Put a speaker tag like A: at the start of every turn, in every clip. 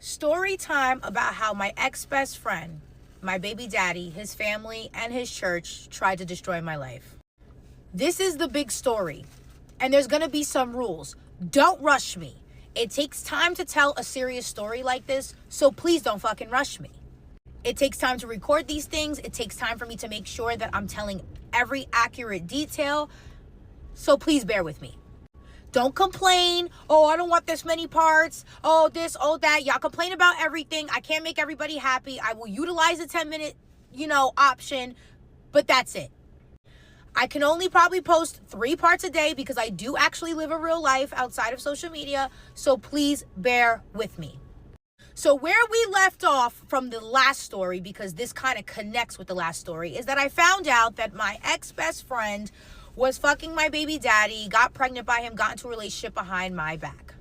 A: Story time about how my ex-best friend, my baby daddy, his family, and his church tried to destroy my life. This is the big story, and there's gonna be some rules. Don't rush me. It takes time to tell a serious story like this, so please don't fucking rush me. It takes time to record these things. It takes time for me to make sure that I'm telling every accurate detail, so please bear with me. Don't complain. Oh, I don't want this many parts. Oh, this, oh, that. Y'all complain about everything. I can't make everybody happy. I will utilize the 10-minute, option, but that's it. I can only probably post 3 parts a day because I do actually live a real life outside of social media, so please bear with me. So where we left off from the last story, because this kind of connects with the last story, is that I found out that my ex-best friend was fucking my baby daddy, got pregnant by him, got into a relationship behind my back.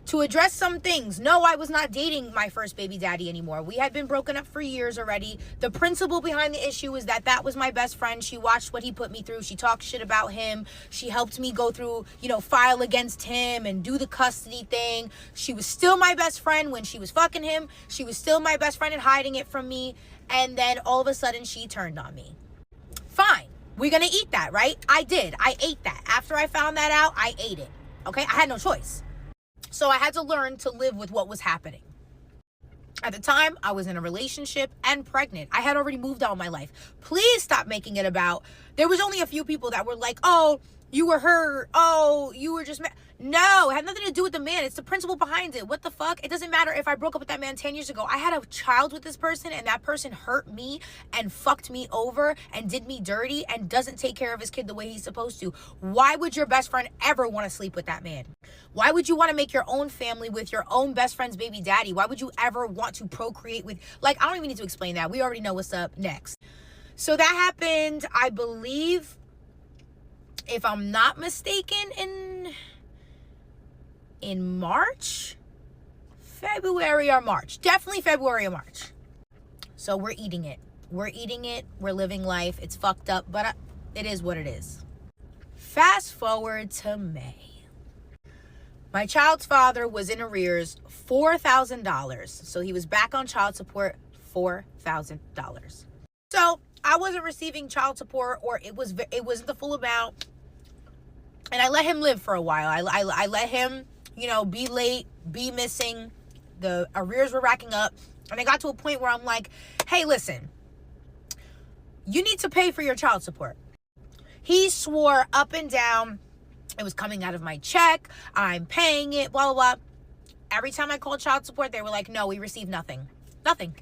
A: To address some things, no, I was not dating my first baby daddy anymore. We had been broken up for years already. The principle behind the issue is that was my best friend. She watched what he put me through. She talked shit about him. She helped me go through, file against him and do the custody thing. She was still my best friend when she was fucking him. She was still my best friend and hiding it from me. And then all of a sudden she turned on me. Fine. We're going to eat that, right? I did. I ate that. After I found that out, I ate it. Okay? I had no choice. So I had to learn to live with what was happening. At the time, I was in a relationship and pregnant. I had already moved on in my life. Please stop making it about, there was only a few people that were like, oh, you were hurt. Oh, you were just No, it had nothing to do with the man. It's the principle behind it. What the fuck? It doesn't matter if I broke up with that man 10 years ago. I had a child with this person, and that person hurt me and fucked me over and did me dirty and doesn't take care of his kid the way he's supposed to. Why would your best friend ever want to sleep with that man? Why would you want to make your own family with your own best friend's baby daddy? Why would you ever want to procreate with, I don't even need to explain that. We already know what's up next. So that happened, I believe, if I'm not mistaken, in March, February or March. Definitely February or March. So we're eating it. We're eating it. We're living life. It's fucked up, but it is what it is. Fast forward to May. My child's father was in arrears $4,000. So he was back on child support, $4,000. So I wasn't receiving child support, or it wasn't the full amount. And I let him live for a while. I let him, be late, be missing. The arrears were racking up. And I got to a point where I'm like, hey, listen, you need to pay for your child support. He swore up and down it was coming out of my check. I'm paying it, blah, blah, blah. Every time I called child support, they were like, no, we received nothing. Nothing.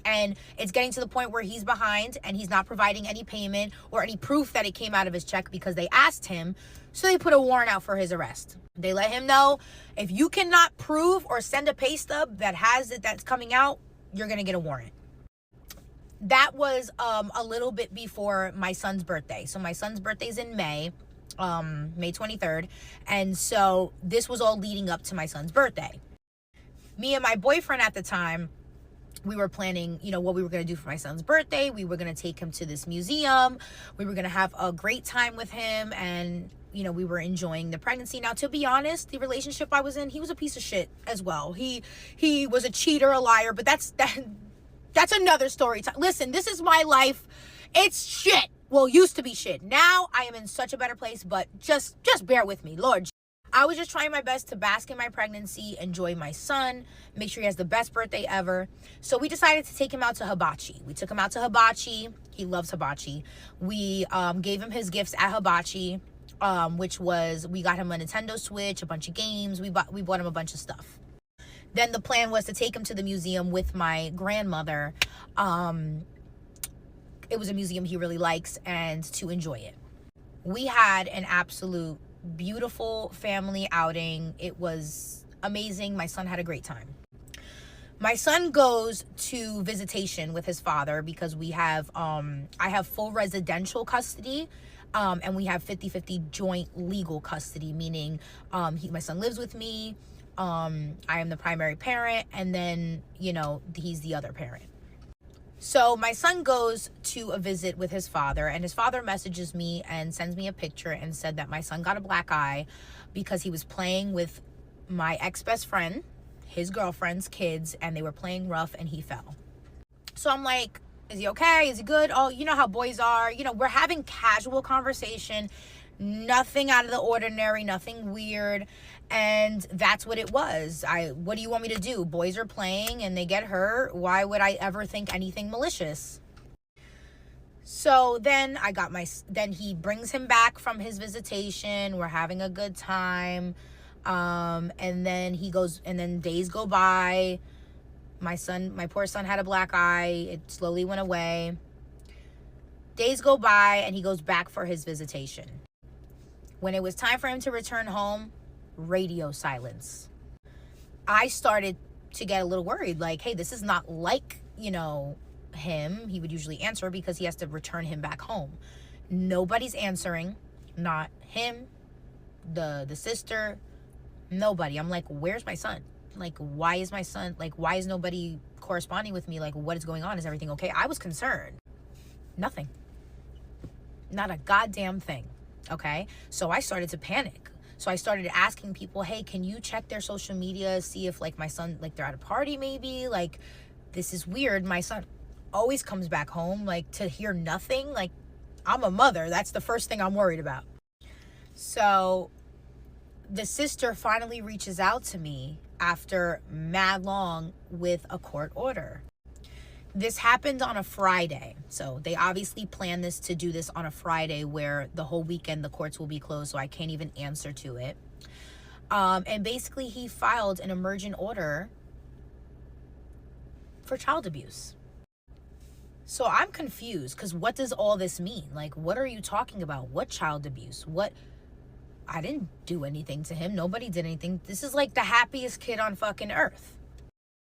A: And it's getting to the point where he's behind and he's not providing any payment or any proof that it came out of his check because they asked him. So they put a warrant out for his arrest. They let him know, if you cannot prove or send a pay stub that has it that's coming out, you're going to get a warrant. That was a little bit before my son's birthday. So my son's birthday's in May 23rd. And so this was all leading up to my son's birthday. Me and my boyfriend at the time, we were planning, what we were going to do for my son's birthday. We were going to take him to this museum. We were going to have a great time with him. And, we were enjoying the pregnancy. Now, to be honest, the relationship I was in, he was a piece of shit as well. He was a cheater, a liar, but that's another story. Listen, this is my life. It's shit. Well, used to be shit. Now I am in such a better place, but just bear with me, Lord. I was just trying my best to bask in my pregnancy, enjoy my son, make sure he has the best birthday ever. So we decided to take him out to hibachi. We took him out to hibachi. He loves hibachi. We gave him his gifts at hibachi, which was, we got him a Nintendo Switch, a bunch of games. We bought him a bunch of stuff. Then the plan was to take him to the museum with my grandmother. It was a museum he really likes, and to enjoy it. We had an absolute beautiful family outing. It was amazing. My son had a great time. My son goes to visitation with his father because we have I have full residential custody, and we have 50-50 joint legal custody, meaning my son lives with me. I am the primary parent, and then he's the other parent. So my son goes to a visit with his father, and his father messages me and sends me a picture and said that my son got a black eye because he was playing with my ex-best friend, his girlfriend's kids, and they were playing rough, and he fell. So I'm like, is he okay? Is he good? Oh, you know how boys are. You know, we're having casual conversation, nothing out of the ordinary, nothing weird. And that's what it was. What do you want me to do? Boys are playing and they get hurt. Why would I ever think anything malicious? So then then he brings him back from his visitation. We're having a good time. And then days go by. My poor son had a black eye. It slowly went away. Days go by and he goes back for his visitation. When it was time for him to return home, radio silence. I started to get a little worried, like, hey, this is not like, him. He would usually answer because he has to return him back home. Nobody's answering, not him, the sister, nobody. I'm like, where's my son? Like, why is my son, why is nobody corresponding with me? Like, what is going on? Is everything okay? I was concerned. Nothing. Not a goddamn thing. Okay? So I started to panic. So I started asking people, hey, can you check their social media, see if my son, they're at a party maybe? This is weird. My son always comes back home, to hear nothing. I'm a mother. That's the first thing I'm worried about. So the sister finally reaches out to me after mad long with a court order. This happened on a Friday. So they obviously planned to do this on a Friday where the whole weekend the courts will be closed, so I can't even answer to it. And basically he filed an emergent order for child abuse. So I'm confused because what does all this mean? What are you talking about? What child abuse? What? I didn't do anything to him. Nobody did anything. This is the happiest kid on fucking earth.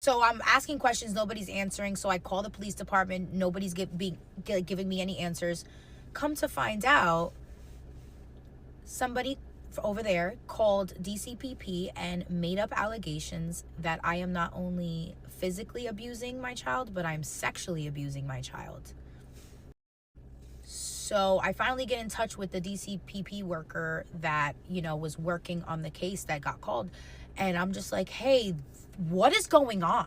A: So I'm asking questions. Nobody's answering. So I call the police department. Nobody's giving me any answers. Come to find out, somebody over there called DCPP and made up allegations that I am not only physically abusing my child, but I'm sexually abusing my child. So I finally get in touch with the DCPP worker that, was working on the case that got called. And I'm just like, hey, what is going on?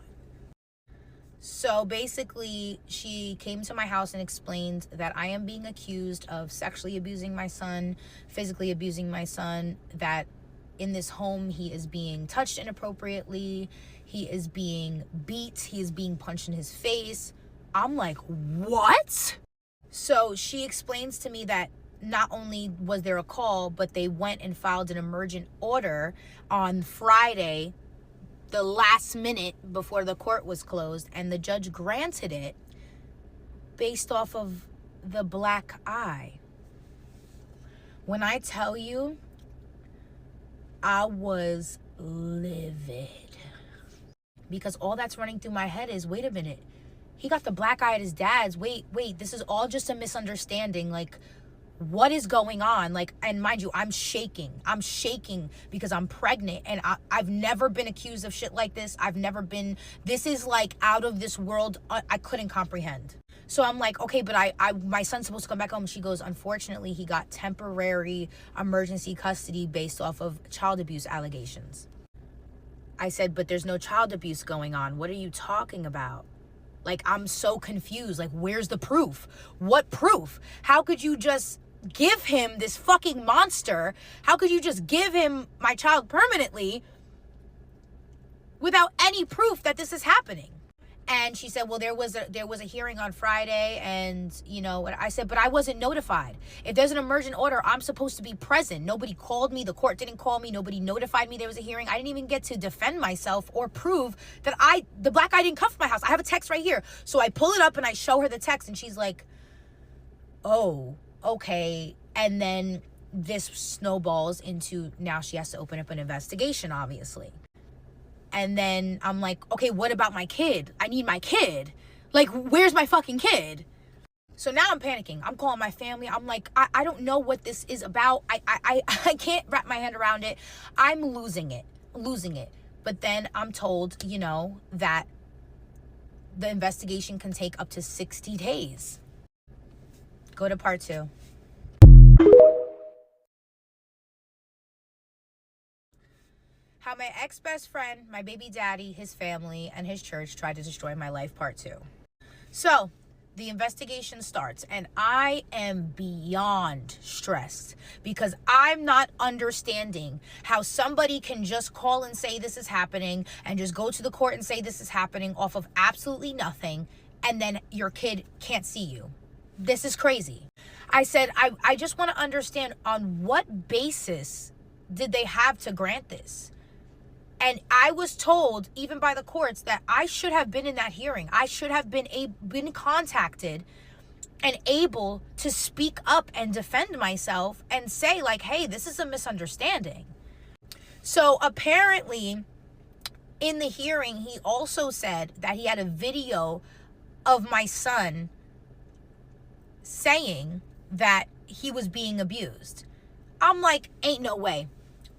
A: So basically, she came to my house and explained that I am being accused of sexually abusing my son, physically abusing my son, that in this home, he is being touched inappropriately. He is being beat. He is being punched in his face. I'm like, what? So she explains to me that not only was there a call, but they went and filed an emergent order on Friday, the last minute before the court was closed, and the judge granted it based off of the black eye. When I tell you, I was livid. Because all that's running through my head is, wait a minute. He got the black eye at his dad's. Wait, this is all just a misunderstanding. What is going on? And mind you, I'm shaking because I'm pregnant, and I've never been accused of shit like this. This is out of this world. I couldn't comprehend. So I'm like, okay, but my son's supposed to come back home. She goes, unfortunately, he got temporary emergency custody based off of child abuse allegations. I said, but there's no child abuse going on. What are you talking about? I'm so confused. Where's the proof? What proof? How could you just give him this fucking monster? How could you just give him my child permanently without any proof that this is happening? And she said, well, there was a hearing on Friday, and I said, but I wasn't notified. If there's an emergent order, I'm supposed to be present. Nobody called me. The court didn't call me. Nobody notified me there was a hearing. I didn't even get to defend myself or prove that the black eye didn't come from my house. I have a text right here. So I pull it up and I show her the text, and she's like, oh, okay. And then this snowballs into, now she has to open up an investigation, obviously. And then I'm like, okay, what about my kid? I need my kid. Where's my fucking kid? So now I'm panicking. I'm calling my family. I'm like, I don't know what this is about. I can't wrap my head around it. I'm losing it. But then I'm told, that the investigation can take up to 60 days. Go to part 2. How my ex-best friend, my baby daddy, his family, and his church tried to destroy my life, part 2. So, the investigation starts, and I am beyond stressed because I'm not understanding how somebody can just call and say this is happening and just go to the court and say this is happening off of absolutely nothing, and then your kid can't see you. This is crazy. I said, I just want to understand on what basis did they have to grant this? And I was told, even by the courts, that I should have been in that hearing. I should have been contacted and able to speak up and defend myself and say, like, hey, this is a misunderstanding. So apparently, in the hearing, he also said that he had a video of my son saying that he was being abused. I'm like, ain't no way.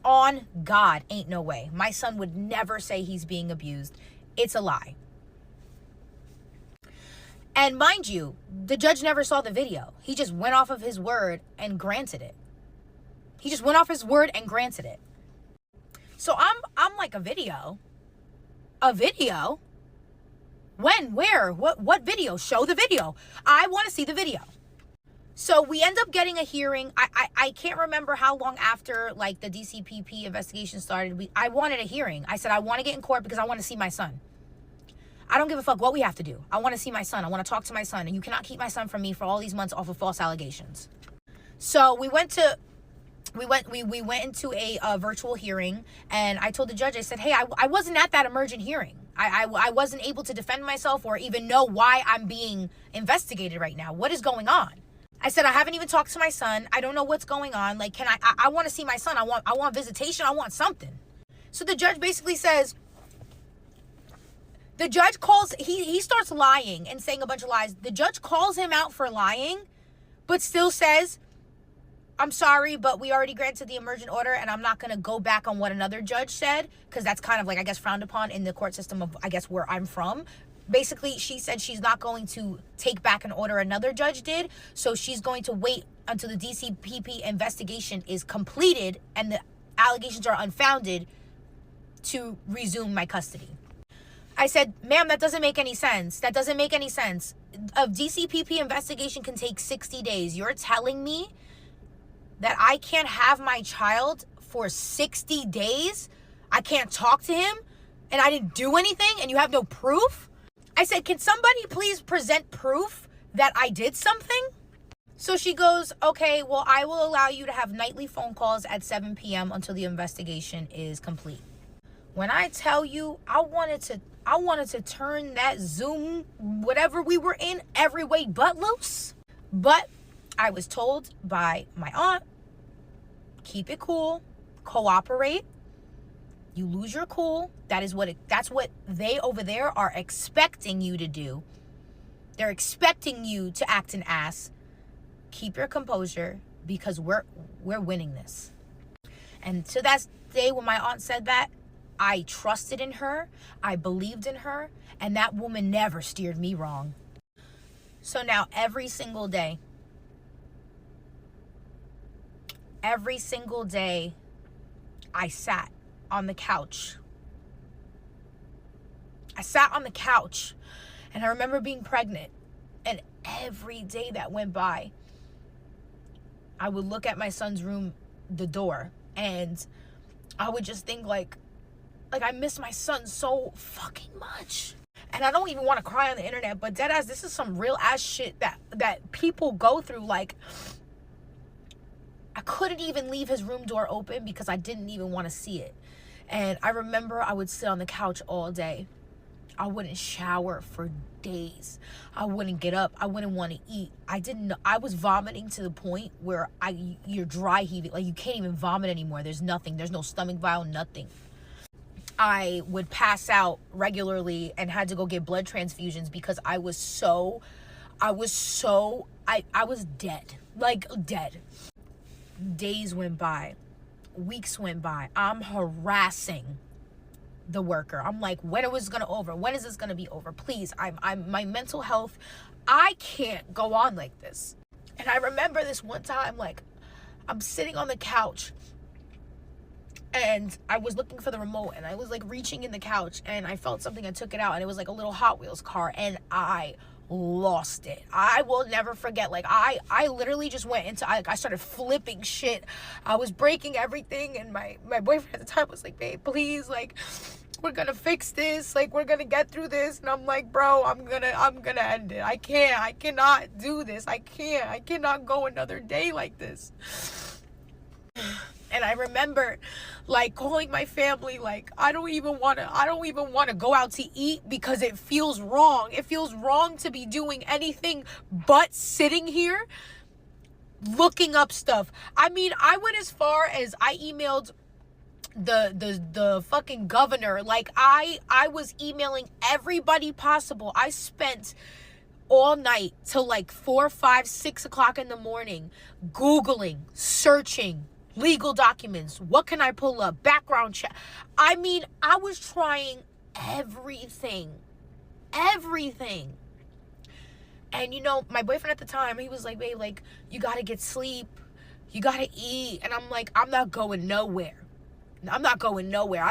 A: On God, ain't no way. My son would never say he's being abused. It's a lie. And mind you, the judge never saw the video. He just went off of his word and granted it. He just went off his word and granted it. So I'm like, a video? A video? When? Where? What video? Show the video. I want to see the video. So we end up getting a hearing. I can't remember how long after, like, the DCPP investigation started. I wanted a hearing. I said, I want to get in court because I want to see my son. I don't give a fuck what we have to do. I want to see my son. I want to talk to my son. And you cannot keep my son from me for all these months off of false allegations. So we went into a virtual hearing, and I told the judge, I said, hey, I wasn't at that emergent hearing. I wasn't able to defend myself or even know why I'm being investigated right now. What is going on? I said, I haven't even talked to my son. I don't know what's going on. Like, I want to see my son. I want visitation. I want something. So the judge basically says, the judge calls, he starts lying and saying a bunch of lies. The judge calls him out for lying, but still says, I'm sorry, but we already granted the emergent order, and I'm not going to go back on what another judge said, because that's kind of, like, I guess, frowned upon in the court system of, I guess, where I'm from. Basically, she said she's not going to take back an order another judge did, so she's going to wait until the DCPP investigation is completed and the allegations are unfounded to resume my custody. I said, ma'am, that doesn't make any sense. That doesn't make any sense. A DCPP investigation can take 60 days. You're telling me that I can't have my child for 60 days? I can't talk to him? And I didn't do anything? And you have no proof? I said, can somebody please present proof that I did something? So she goes, okay, well, I will allow you to have nightly phone calls at 7 p.m. until the investigation is complete. When I tell you, I wanted to turn that Zoom, whatever we were in, every way but loose. But I was told by my aunt, keep it cool, cooperate. You lose your cool. That's what they over there are expecting you to do. They're expecting you to act an ass. Keep your composure because we're winning this. And to that day when my aunt said that, I trusted in her, I believed in her, and that woman never steered me wrong. So now every single day, I sat on the couch. And I remember being pregnant, and every day that went by, I would look at my son's room, the door, and I would just think like I miss my son so fucking much. And I don't even want to cry on the internet, but deadass, this is some real ass shit that people go through. Like, I couldn't even leave his room door open because I didn't even want to see it. And I remember I would sit on the couch all day. I wouldn't shower for days. I wouldn't get up. I wouldn't want to eat. I was vomiting to the point where you're dry heaving. Like, you can't even vomit anymore. There's nothing. There's no stomach bile, nothing. I would pass out regularly and had to go get blood transfusions because I was dead. Like, dead. Days went by. Weeks went by. I'm harassing the worker. I'm like, when is this gonna over? When is this gonna be over? Please, I'm my mental health, I can't go on like this. And I remember this one time, like, I'm sitting on the couch And I was looking for the remote, and I was like reaching in the couch, and I felt something. I took it out, and it was like a little Hot Wheels car, and I lost it. I will never forget. Like I literally just went into, I started flipping shit. I was breaking everything, and my boyfriend at the time was like, babe, please, like, we're gonna fix this, like, we're gonna get through this. And I'm like, bro, I'm gonna end it. I cannot do this. I cannot go another day like this. And I remember like calling my family, like, I don't even want to go out to eat because it feels wrong. It feels wrong to be doing anything but sitting here looking up stuff. I mean, I went as far as I emailed the fucking governor. Like I was emailing everybody possible. I spent all night till like 4, 5, 6 o'clock in the morning Googling, searching legal documents. What can I pull up? Background check. I mean, I was trying everything. And you know, my boyfriend at the time, he was like, babe, like, you gotta get sleep, you gotta eat. And I'm like, I'm not going nowhere. I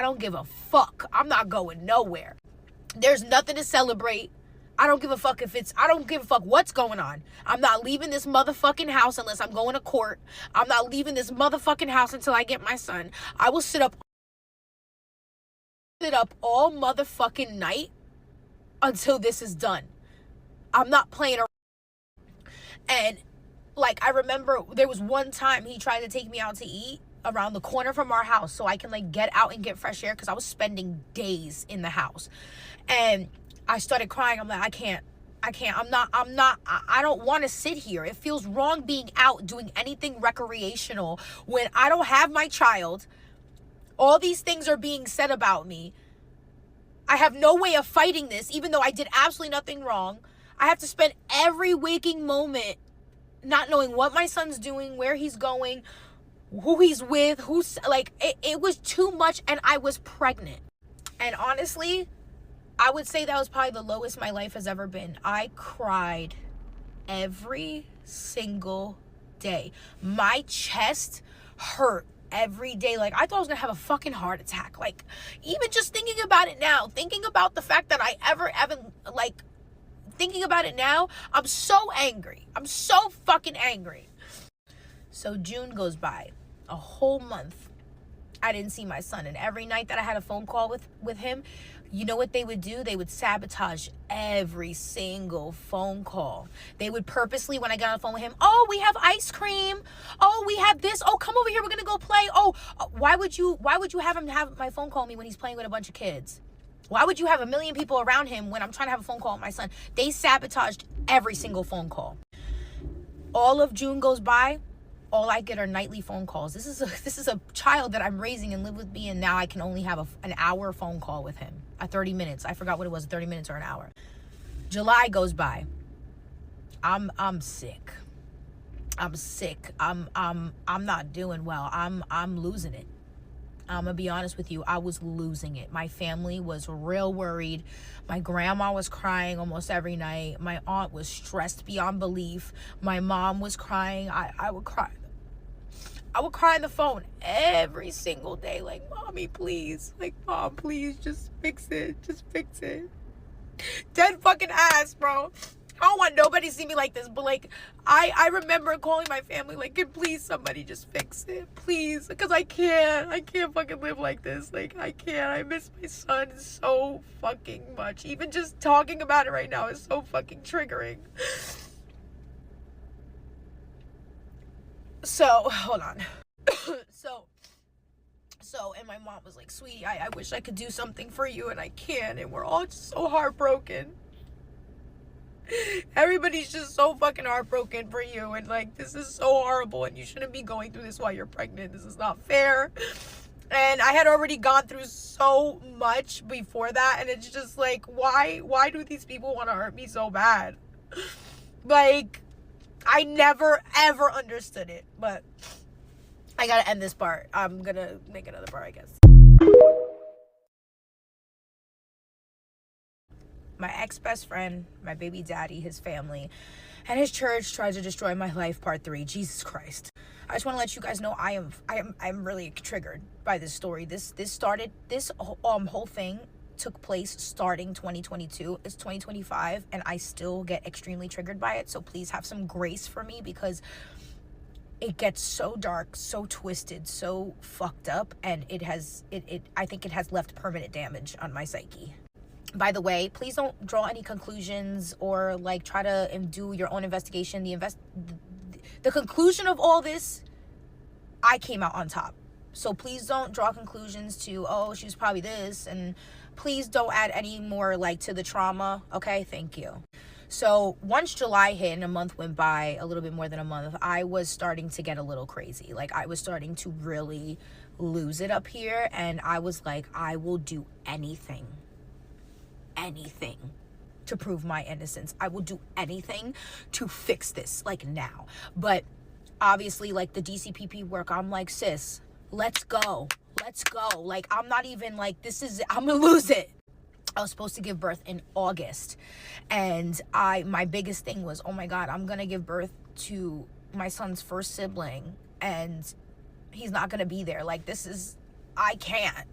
A: don't give a fuck. I'm not going nowhere. There's nothing to celebrate. I don't give a fuck what's going on. I'm not leaving this motherfucking house unless I'm going to court. I'm not leaving this motherfucking house until I get my son. I will sit up all motherfucking night until this is done. I'm not playing around. And like, I remember there was one time he tried to take me out to eat around the corner from our house so I can like get out and get fresh air, because I was spending days in the house. And I started crying. I'm like, I can't. I don't want to sit here. It feels wrong being out doing anything recreational when I don't have my child. All these things are being said about me. I have no way of fighting this, even though I did absolutely nothing wrong. I have to spend every waking moment not knowing what my son's doing, where he's going, who he's with, who's like, it was too much, and I was pregnant. And honestly, I would say that was probably the lowest my life has ever been. I cried every single day. My chest hurt every day. Like, I thought I was gonna have a fucking heart attack. Like, even just thinking about it now, thinking about the fact that I ever like, thinking about it now, I'm so angry. I'm so fucking angry. So June goes by, a whole month. I didn't see my son, and every night that I had a phone call with him, you know what they would do? They would sabotage every single phone call. They would purposely, when I got on the phone with him, oh, we have ice cream. Oh, we have this. Oh, come over here. We're going to go play. Oh, why would you have him have my phone call me when he's playing with a bunch of kids? Why would you have a million people around him when I'm trying to have a phone call with my son? They sabotaged every single phone call. All of June goes by. All I get are nightly phone calls. This is a child that I'm raising and live with me, and now I can only have an hour phone call with him. 30 minutes. I forgot what it was, 30 minutes or an hour. July goes by. I'm sick. I'm not doing well. I'm losing it. I'm gonna be honest with you. I was losing it. My family was real worried. My grandma was crying almost every night. My aunt was stressed beyond belief. My mom was crying. I would cry. I would cry on the phone every single day, like, mommy, please. Like, mom, please, just fix it. Just fix it. Dead fucking ass, bro. I don't want nobody to see me like this, but like, I remember calling my family, like, can please somebody just fix it, please, because I can't fucking live like this. Like, I can't. I miss my son so fucking much. Even just talking about it right now is so fucking triggering. So, hold on. So, and my mom was like, sweetie, I wish I could do something for you, and I can't, and we're all just so heartbroken. Everybody's just so fucking heartbroken for you, and like, this is so horrible, and you shouldn't be going through this while you're pregnant. This is not fair. And I had already gone through so much before that, and it's just like, why do these people want to hurt me so bad? Like, I never ever understood it, but I gotta end this part. I'm gonna make another part, I guess. My ex-best friend, my baby daddy, his family, and his church tried to destroy my life, part 3. Jesus Christ. I just want to let you guys know I'm really triggered by this story. This whole thing took place starting 2022. It's 2025 and I still get extremely triggered by it. So please have some grace for me, because it gets so dark, so twisted, so fucked up, and I think it has left permanent damage on my psyche. By the way, please don't draw any conclusions or like try to do your own investigation. The conclusion of all this, I came out on top. So please don't draw conclusions to, oh, she was probably this, and please don't add any more like to the trauma. Okay, thank you. So once July hit and a month went by, a little bit more than a month, I was starting to get a little crazy. Like I was starting to really lose it up here, and I was like, I will do anything to prove my innocence. I will do anything to fix this, like now. But obviously, like the DCPP work, I'm like, sis, let's go. Like, I'm not even like, I'm gonna lose it. I was supposed to give birth in August, and my biggest thing was, oh my God, I'm gonna give birth to my son's first sibling, and he's not gonna be there. Like, I can't.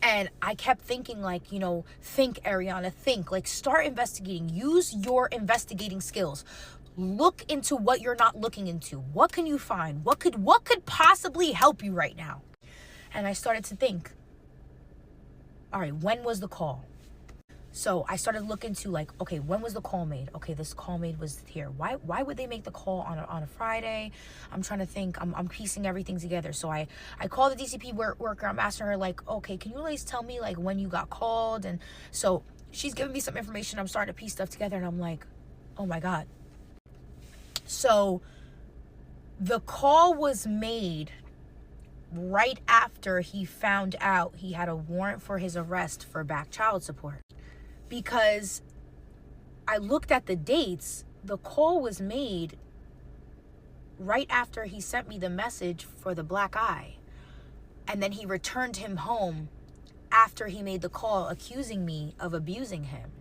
A: And I kept thinking, like, you know, think, Ariana, think, like, start investigating. Use your investigating skills. Look into what you're not looking into. What can you find? What could possibly help you right now? And I started to think, all right, when was the call? So I started looking into, like, okay, when was the call made? Okay, this call made was here. Why would they make the call on a Friday? I'm trying to think. I'm piecing everything together. So I called the DCP worker. I'm asking her, like, okay, can you at least tell me, like, when you got called? And so she's giving me some information. I'm starting to piece stuff together, and I'm like, oh my God. So the call was made right after he found out he had a warrant for his arrest for back child support. Because I looked at the dates, the call was made right after he sent me the message for the black eye. And then he returned him home after he made the call accusing me of abusing him.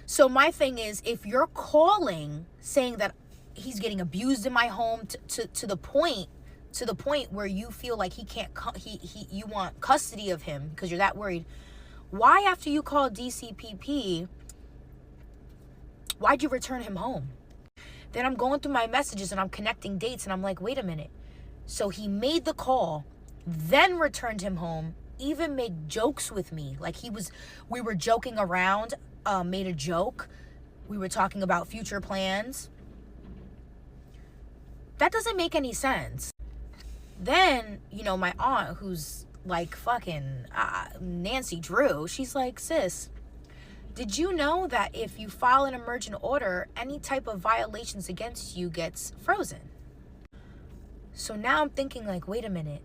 A: So my thing is, if you're calling saying that he's getting abused in my home to the point where you feel like you want custody of him because you're that worried, why, after you called DCPP, why'd you return him home? Then I'm going through my messages and I'm connecting dates, and I'm like, wait a minute. So he made the call, then returned him home, even made jokes with me. Like we were joking around, made a joke. We were talking about future plans. That doesn't make any sense. Then, you know, my aunt, who's like fucking Nancy Drew, she's like, sis, did you know that if you file an emergent order, any type of violations against you gets frozen? So now I'm thinking, like, wait a minute,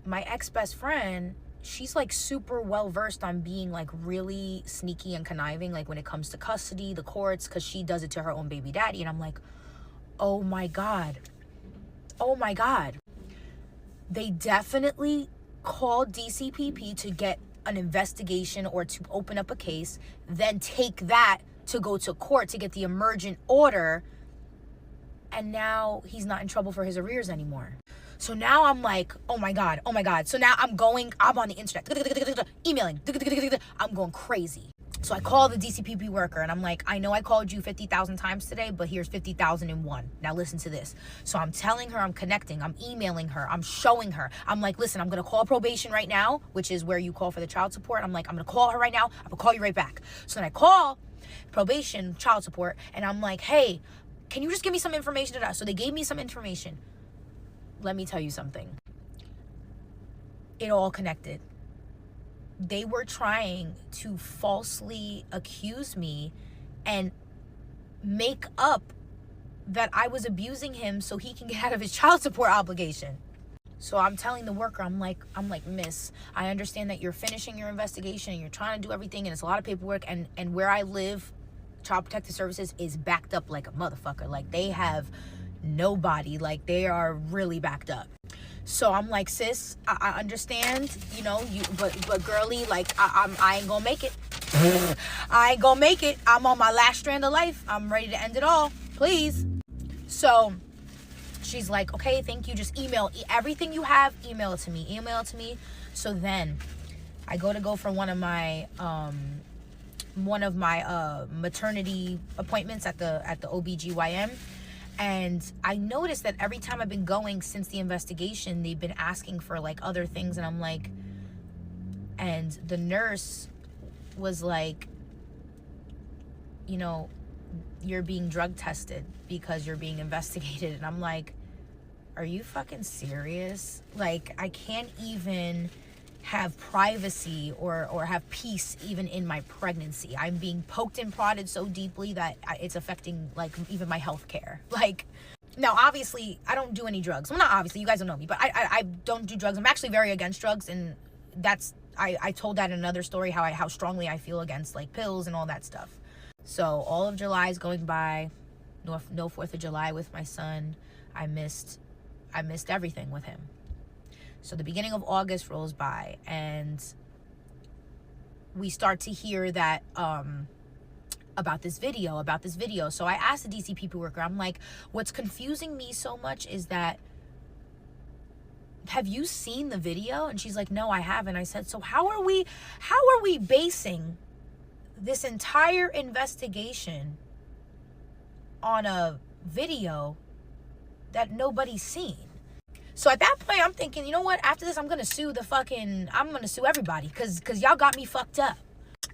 A: my ex-best friend, she's like super well versed on being like really sneaky and conniving, like when it comes to custody, the courts, because she does it to her own baby daddy. And I'm like, oh my God, they definitely called DCPP to get an investigation or to open up a case, then take that to go to court to get the emergent order, and now he's not in trouble for his arrears anymore. So now I'm like, oh my God. So now I'm on the internet, emailing, I'm going crazy. So I call the DCPP worker and I'm like, I know I called you 50,000 times today, but here's 50,001. Now listen to this. So I'm telling her, I'm connecting, I'm emailing her, I'm showing her. I'm like, listen, I'm going to call probation right now, which is where you call for the child support. I'm like, I'm going to call her right now. I'm going to call you right back. So then I call probation, child support, and I'm like, hey, can you just give me some information? So they gave me some information. Let me tell you something. It all connected. They were trying to falsely accuse me and make up that I was abusing him so he can get out of his child support obligation. So I'm telling the worker, I'm like, miss, I understand that you're finishing your investigation and you're trying to do everything and it's a lot of paperwork, and where I live, Child Protective Services is backed up like a motherfucker. Like, they have nobody. Like, they are really backed up. So I'm like, sis, I understand, you know, but girly, like, I ain't gonna make it. I ain't gonna make it. I'm on my last strand of life. I'm ready to end it all. please. So she's like, okay, thank you. Just email everything you have. Email it to me. Email it to me. So then I go for one of my maternity appointments at the OBGYN. And I noticed that every time I've been going since the investigation, they've been asking for like other things. And I'm like, and the nurse was like, you know, you're being drug tested because you're being investigated. And I'm like, are you fucking serious? Like, I can't even have privacy or have peace even in my pregnancy. I'm being poked and prodded so deeply that it's affecting like even my health care. Like, now obviously I don't do any drugs. Well, not obviously, you guys don't know me, but I don't do drugs. I'm actually very against drugs, and that's I told that in another story how strongly I feel against like pills and all that stuff. So all of July is going by, no 4th of July with my son. I missed everything with him. So the beginning of August rolls by, and we start to hear that about this video. So I asked the DCPP worker, I'm like, what's confusing me so much is that, have you seen the video? And she's like, no, I haven't. I said, so how are we basing this entire investigation on a video that nobody's seen? So at that point, I'm thinking, you know what? After this, I'm going to sue everybody because y'all got me fucked up.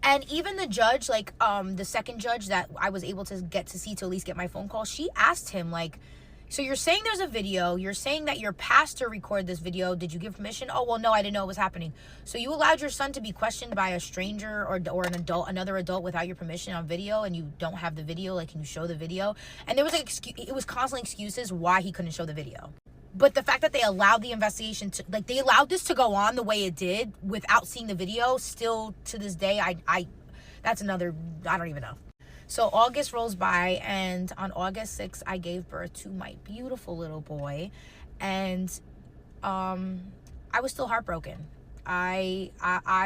A: And even the judge, like the second judge that I was able to get to see to at least get my phone call, she asked him, like, so you're saying there's a video. You're saying that your pastor recorded this video. Did you give permission? Oh, well, no, I didn't know it was happening. So you allowed your son to be questioned by a stranger or another adult without your permission on video, and you don't have the video? Like, can you show the video? And there was it was constantly excuses why he couldn't show the video. But the fact that they allowed the investigation to, like, they allowed this to go on the way it did without seeing the video, still to this day, that's another, I don't even know. So August rolls by, and on August 6th, I gave birth to my beautiful little boy. And I was still heartbroken. I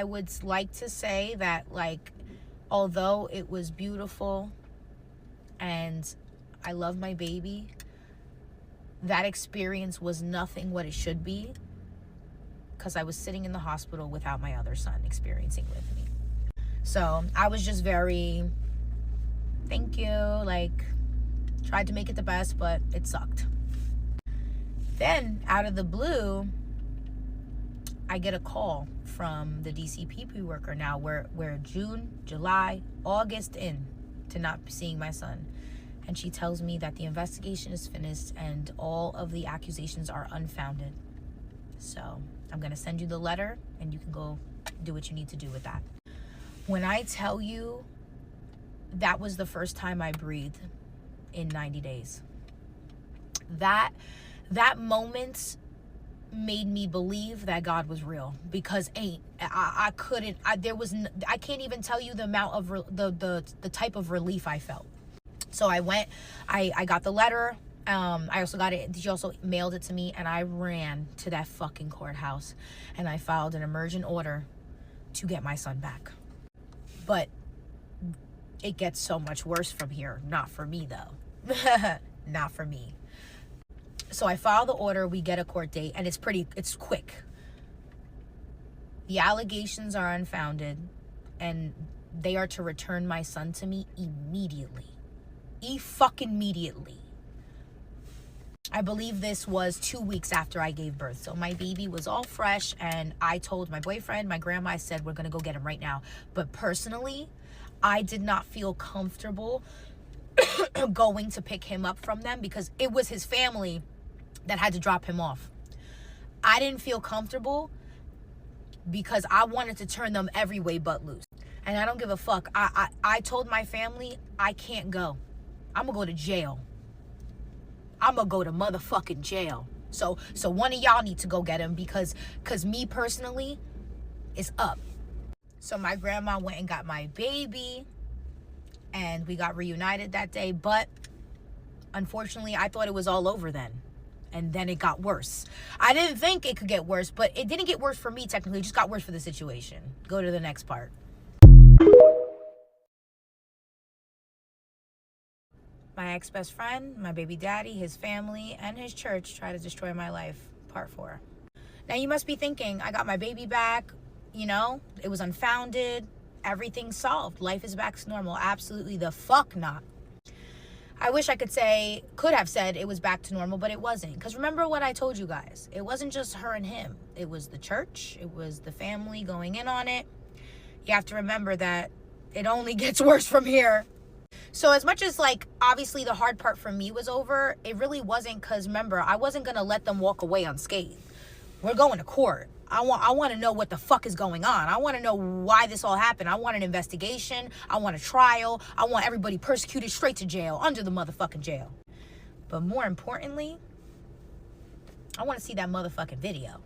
A: would like to say that, like, although it was beautiful and I love my baby, that experience was nothing what it should be, because I was sitting in the hospital without my other son experiencing with me. So I was just very, thank you, like, tried to make it the best, but it sucked. Then out of the blue, I get a call from the DCPP worker. Now we're June, July, August in to not seeing my son. And she tells me that the investigation is finished and all of the accusations are unfounded. So I'm going to send you the letter, and you can go do what you need to do with that. When I tell you, that was the first time I breathed in 90 days. That moment made me believe that God was real, because I can't even tell you the amount of the type of relief I felt. So I went, I got the letter. I also got it. She also mailed it to me, and I ran to that fucking courthouse, and I filed an emergent order to get my son back. But it gets so much worse from here. Not for me, though. Not for me. So I file the order. We get a court date, and it's quick. The allegations are unfounded, and they are to return my son to me immediately. Immediately. I believe this was 2 weeks after I gave birth. So my baby was all fresh, and I told my boyfriend, my grandma, I said, we're going to go get him right now. But personally, I did not feel comfortable going to pick him up from them, because it was his family that had to drop him off. I didn't feel comfortable because I wanted to turn them every way but loose. And I don't give a fuck. I told my family, I can't go. I'm going to go to jail. I'm going to go to motherfucking jail. So one of y'all need to go get him, because me personally is up. So my grandma went and got my baby, and we got reunited that day. But unfortunately, I thought it was all over then. And then it got worse. I didn't think it could get worse, but it didn't get worse for me technically. It just got worse for the situation. Go to the next part. My ex-best friend, my baby daddy, his family, and his church try to destroy my life, part 4. Now you must be thinking, I got my baby back, it was unfounded, everything's solved, life is back to normal. Absolutely the fuck not. I wish I could have said it was back to normal, but it wasn't. Because remember what I told you guys. It wasn't just her and him. It was the church. It was the family going in on it. You have to remember that it only gets worse from here. So as much as, obviously the hard part for me was over, it really wasn't, because remember, I wasn't going to let them walk away unscathed. We're going to court. I want to know what the fuck is going on. I want to know why this all happened. I want an investigation. I want a trial. I want everybody persecuted straight to jail, under the motherfucking jail. But more importantly, I want to see that motherfucking video.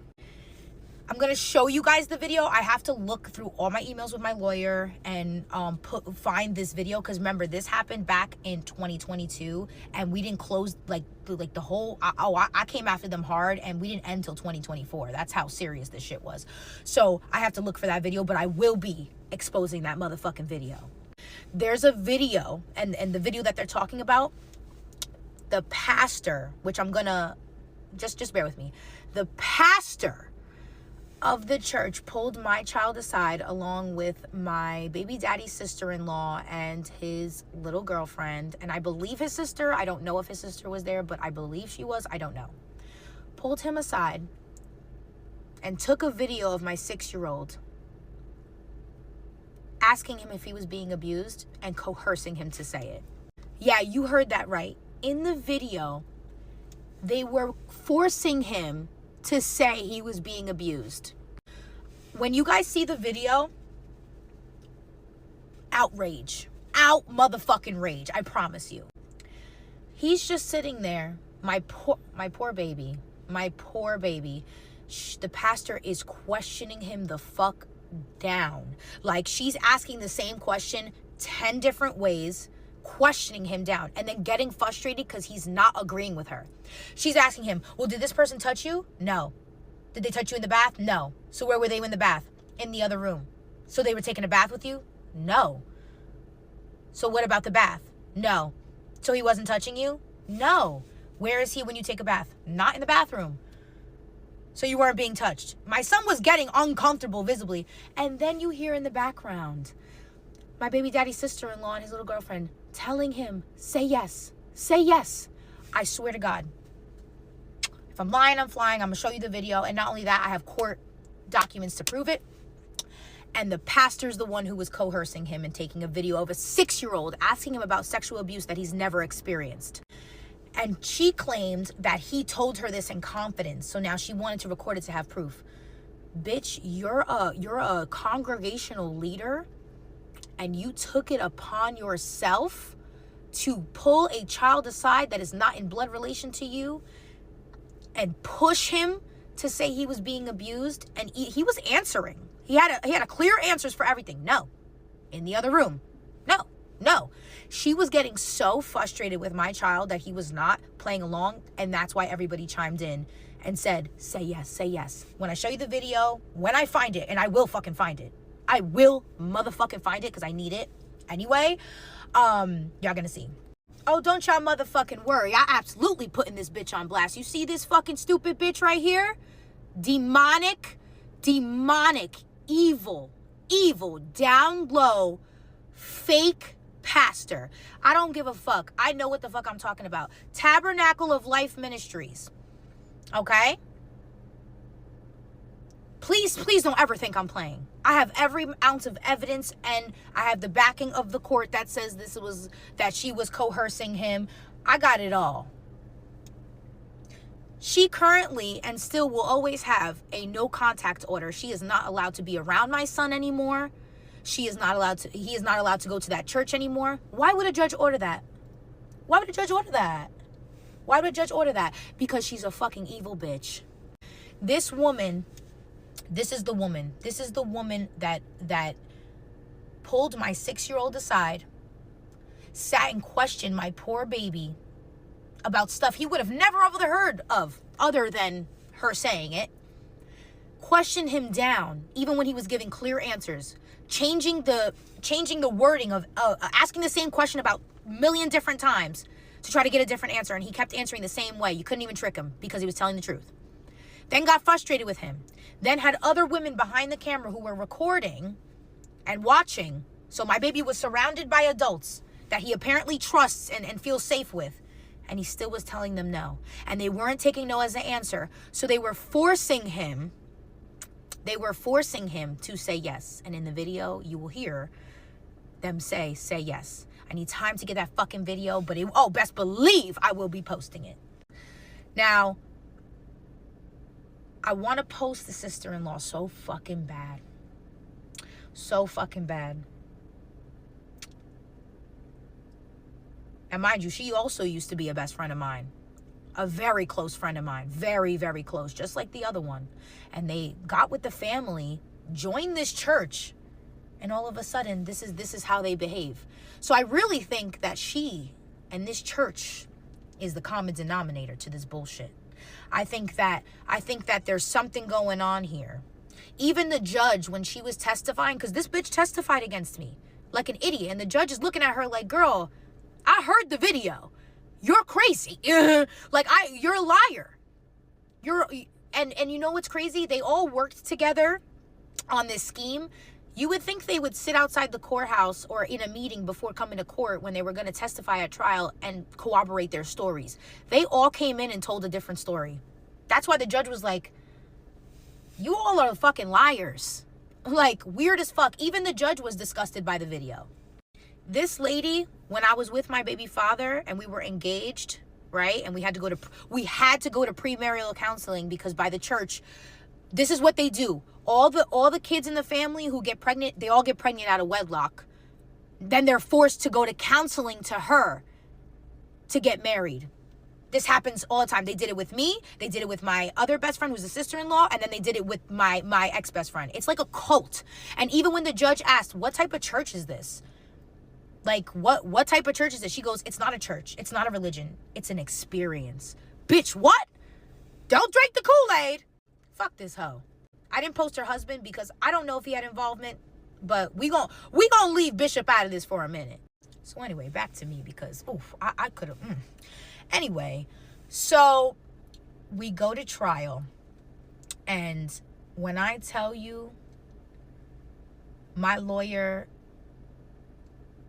A: I'm going to show you guys the video. I have to look through all my emails with my lawyer and find this video, because remember, this happened back in 2022 and we didn't close the whole I came after them hard, and we didn't end till 2024. That's how serious this shit was. So I have to look for that video, but I will be exposing that motherfucking video. There's a video, and the video that they're talking about, the pastor, which I'm gonna just bear with me, the pastor of the church pulled my child aside along with my baby daddy's sister-in-law and his little girlfriend, and I believe his sister. I don't know if his sister was there, but I believe she was. I don't know. Pulled him aside and took a video of my 6-year-old, asking him if he was being abused and coercing him to say it. Yeah, you heard that right. In the video, they were forcing him to say he was being abused. When you guys see the video, outrage. Out motherfucking rage, I promise you. He's just sitting there, my poor baby. The pastor is questioning him the fuck down. She's asking the same question 10 different ways, questioning him down, and then getting frustrated because he's not agreeing with her. She's asking him, well, did this person touch you? No. Did they touch you in the bath? No. So where were they in the bath? In the other room. So they were taking a bath with you? No. So what about the bath? No. So he wasn't touching you? No. Where is he when you take a bath? Not in the bathroom. So you weren't being touched. My son was getting uncomfortable visibly. And then you hear in the background my baby daddy's sister-in-law and his little girlfriend telling him, say yes, say yes. I swear to God, if I'm lying, I'm flying. I'm gonna show you the video. And not only that, I have court documents to prove it. And the pastor's the one who was coercing him and taking a video of a 6-year-old, asking him about sexual abuse that he's never experienced. And she claimed that he told her this in confidence. So now she wanted to record it to have proof. Bitch, you're a congregational leader, and you took it upon yourself to pull a child aside that is not in blood relation to you and push him to say he was being abused. And he was answering. He had a clear answers for everything. No. In the other room. No. She was getting so frustrated with my child that he was not playing along, and that's why everybody chimed in and said, say yes, say yes. When I show you the video, when I find it, and I will fucking find it. I will motherfucking find it because I need it. Anyway, y'all gonna see. Oh, don't y'all motherfucking worry. I absolutely putting this bitch on blast. You see this fucking stupid bitch right here? Demonic, evil, down low, fake pastor. I don't give a fuck. I know what the fuck I'm talking about. Tabernacle of Life Ministries. Okay? Please don't ever think I'm playing. I have every ounce of evidence, and I have the backing of the court that says that she was coercing him. I got it all. She currently and still will always have a no contact order. She is not allowed to be around my son anymore. He is not allowed to go to that church anymore. Why would a judge order that? Why would a judge order that? Because she's a fucking evil bitch. This is the woman that pulled my 6-year-old aside, sat and questioned my poor baby about stuff he would have never heard of other than her saying it. Questioned him down even when he was giving clear answers, changing the wording of asking the same question about a million different times, to try to get a different answer, and he kept answering the same way. You couldn't even trick him because he was telling the truth. Then got frustrated with him. Then had other women behind the camera who were recording and watching. So my baby was surrounded by adults that he apparently trusts and feels safe with. And he still was telling them no. And they weren't taking no as an answer. So they were forcing him. They were forcing him to say yes. And in the video, you will hear them say yes. I need time to get that fucking video, but best believe I will be posting it. Now, I want to post the sister-in-law so fucking bad. So fucking bad. And mind you, she also used to be a best friend of mine. A very close friend of mine. Very, very close. Just like the other one. And they got with the family, joined this church, and all of a sudden, this is how they behave. So I really think that she and this church is the common denominator to this bullshit. I think that there's something going on here. Even the judge, when she was testifying, because this bitch testified against me like an idiot, and the judge is looking at her like, girl, I heard the video. You're crazy. You're a liar. And you know what's crazy? They all worked together on this scheme. You would think they would sit outside the courthouse or in a meeting before coming to court when they were going to testify at trial and corroborate their stories. They all came in and told a different story. That's why the judge was like, you all are fucking liars. Like, weird as fuck. Even the judge was disgusted by the video. This lady, when I was with my baby father and we were engaged, right? And we had to go to premarital counseling because by the church, this is what they do. All the kids in the family who get pregnant, they all get pregnant out of wedlock. Then they're forced to go to counseling to her to get married. This happens all the time. They did it with me. They did it with my other best friend who's a sister-in-law. And then they did it with my ex-best friend. It's like a cult. And even when the judge asked, what type of church is this? Like, what type of church is this? She goes, it's not a church. It's not a religion. It's an experience. Bitch, what? Don't drink the Kool-Aid. Fuck this hoe. I didn't post her husband because I don't know if he had involvement, but we gonna leave Bishop out of this for a minute. So anyway, back to me because, I could have. Anyway, so we go to trial. And when I tell you, my lawyer,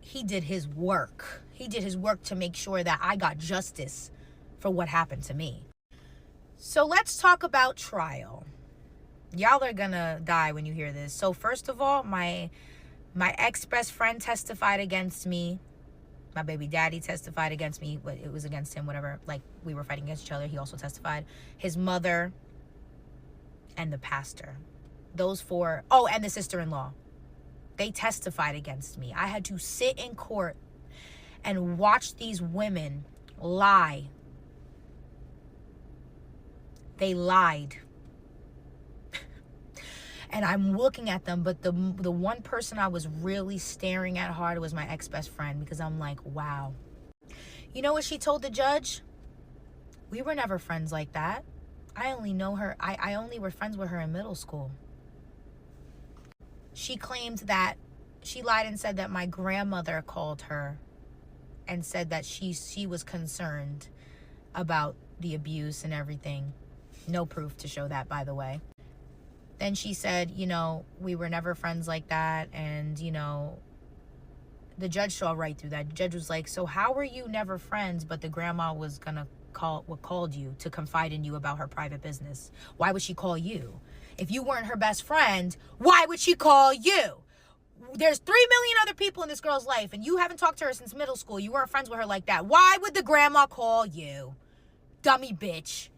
A: he did his work. He did his work to make sure that I got justice for what happened to me. So let's talk about trial. Y'all are gonna die when you hear this. So first of all, my ex-best friend testified against me. My baby daddy testified against me, but it was against him, whatever. Like, we were fighting against each other. He also testified. His mother and the pastor. Those four. Oh, and the sister-in-law. They testified against me. I had to sit in court and watch these women lie. They lied. And I'm looking at them, but the one person I was really staring at hard was my ex-best friend, because I'm like, wow. You know what she told the judge? We were never friends like that. I only know her. I only were friends with her in middle school. She claimed that she lied and said that my grandmother called her and said that she was concerned about the abuse and everything. No proof to show that, by the way. Then she said, we were never friends like that. And, the judge saw right through that. The judge was like, so how were you never friends, but the grandma was going to called you to confide in you about her private business? Why would she call you? If you weren't her best friend, why would she call you? There's 3 million other people in this girl's life, and you haven't talked to her since middle school. You weren't friends with her like that. Why would the grandma call you? Dummy bitch.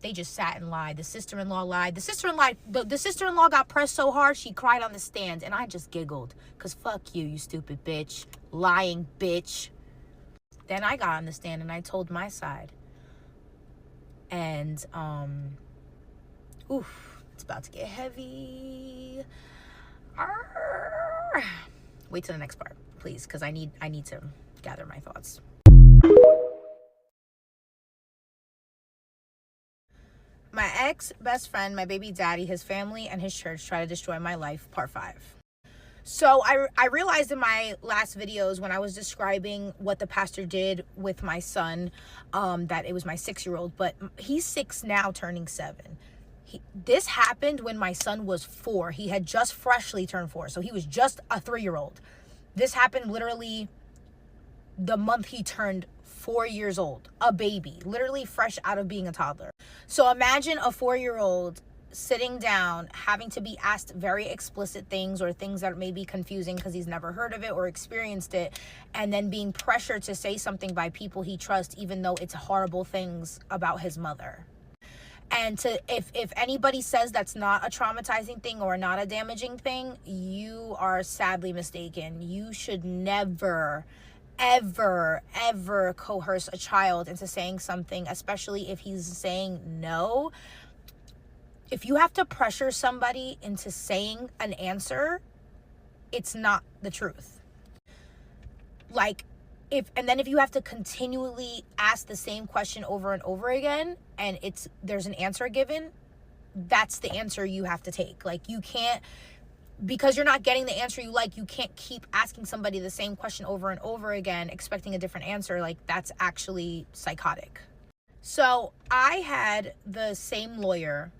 A: They just sat and lied. The sister-in-law lied. The sister-in-law got pressed so hard she cried on the stand, and I just giggled. Because fuck you, you stupid bitch. Lying bitch. Then I got on the stand and I told my side. And, it's about to get heavy. Arr. Wait till the next part, please, because I need to gather my thoughts. My ex-best friend, my baby daddy, his family, and his church try to destroy my life, part 5. So I realized in my last videos when I was describing what the pastor did with my son, that it was my 6-year-old, but he's 6 now, turning 7. This happened when my son was 4. He had just freshly turned 4, so he was just a 3-year-old. This happened literally the month he turned 4 years old, a baby, literally fresh out of being a toddler. So imagine a 4-year-old sitting down, having to be asked very explicit things or things that may be confusing because he's never heard of it or experienced it, and then being pressured to say something by people he trusts, even though it's horrible things about his mother. And if anybody says that's not a traumatizing thing or not a damaging thing, you are sadly mistaken. You should never, ever coerce a child into saying something, especially if he's saying no. If you have to pressure somebody into saying an answer, it's not the truth. Like, if you have to continually ask the same question over and over again, and there's an answer given, that's the answer you have to take. Like, you can't, because you're not getting the answer you like, you can't keep asking somebody the same question over and over again, expecting a different answer. Like, that's actually psychotic. So I had the same lawyer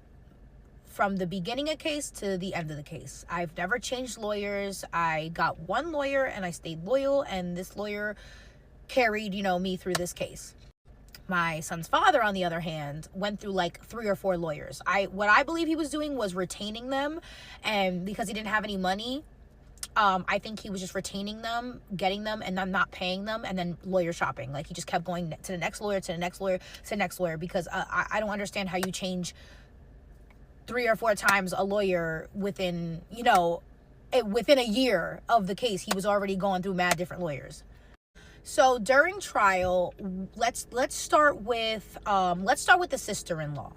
A: from the beginning of case to the end of the case. I've never changed lawyers. I got one lawyer and I stayed loyal, and this lawyer carried, me through this case. My son's father, on the other hand, went through like 3 or 4 lawyers. What I believe he was doing was retaining them, and because he didn't have any money, I think he was just retaining them, getting them, and then not paying them, and then lawyer shopping. Like, he just kept going to the next lawyer, to the next lawyer, to the next lawyer, because I don't understand how you change 3 or 4 times a lawyer within a year of the case. He was already going through mad different lawyers. So during trial, let's start with the sister-in-law.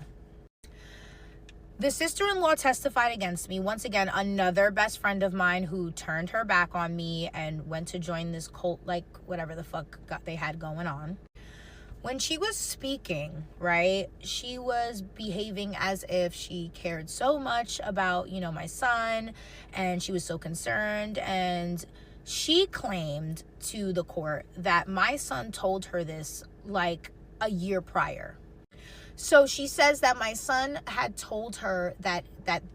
A: The sister-in-law testified against me. Once again, another best friend of mine who turned her back on me and went to join this cult, like whatever the fuck they had going on. When she was speaking, right, she was behaving as if she cared so much about, my son, and she was so concerned. And she claimed to the court that my son told her this like a year prior. So she says that my son had told her that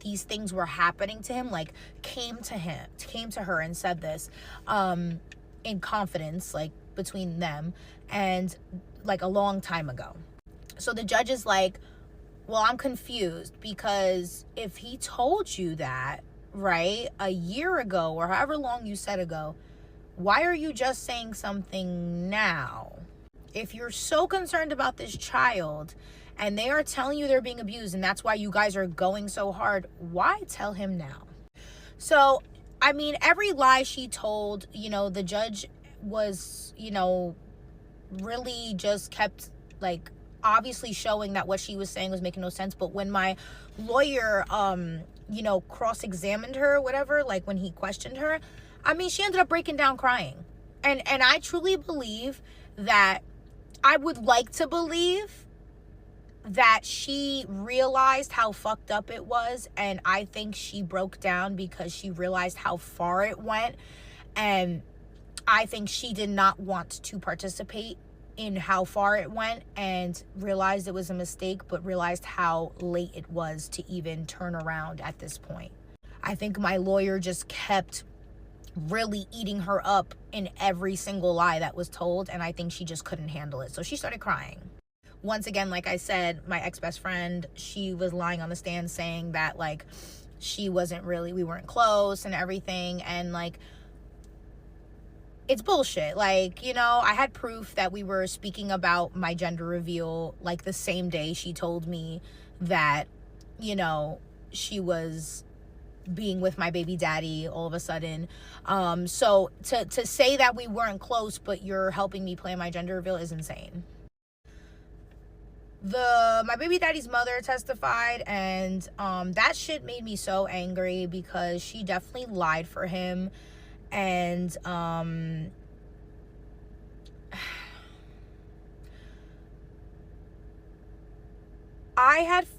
A: these things were happening to him, like came to her and said this in confidence, like between them, and like a long time ago. So the judge is like, well, I'm confused, because if he told you that, right, a year ago or however long you said ago, why are you just saying something now? If you're so concerned about this child and they are telling you they're being abused and that's why you guys are going so hard, why tell him now? So, I mean, every lie she told, the judge was, really just kept like obviously showing that what she was saying was making no sense. But when my lawyer cross-examined her, whatever, like when he questioned her, I mean, she ended up breaking down crying. And I truly believe that, I would like to believe that she realized how fucked up it was, and I think she broke down because she realized how far it went, and I think she did not want to participate in how far it went, and realized it was a mistake, but realized how late it was to even turn around at this point. I think my lawyer just kept really eating her up in every single lie that was told, and I think she just couldn't handle it. So she started crying. Once again, like I said, my ex-best friend, she was lying on the stand saying that like we weren't close and everything, and like, it's bullshit. Like, I had proof that we were speaking about my gender reveal like the same day she told me that, she was being with my baby daddy all of a sudden. So to say that we weren't close, but you're helping me plan my gender reveal is insane. My baby daddy's mother testified, and that shit made me so angry because she definitely lied for him. And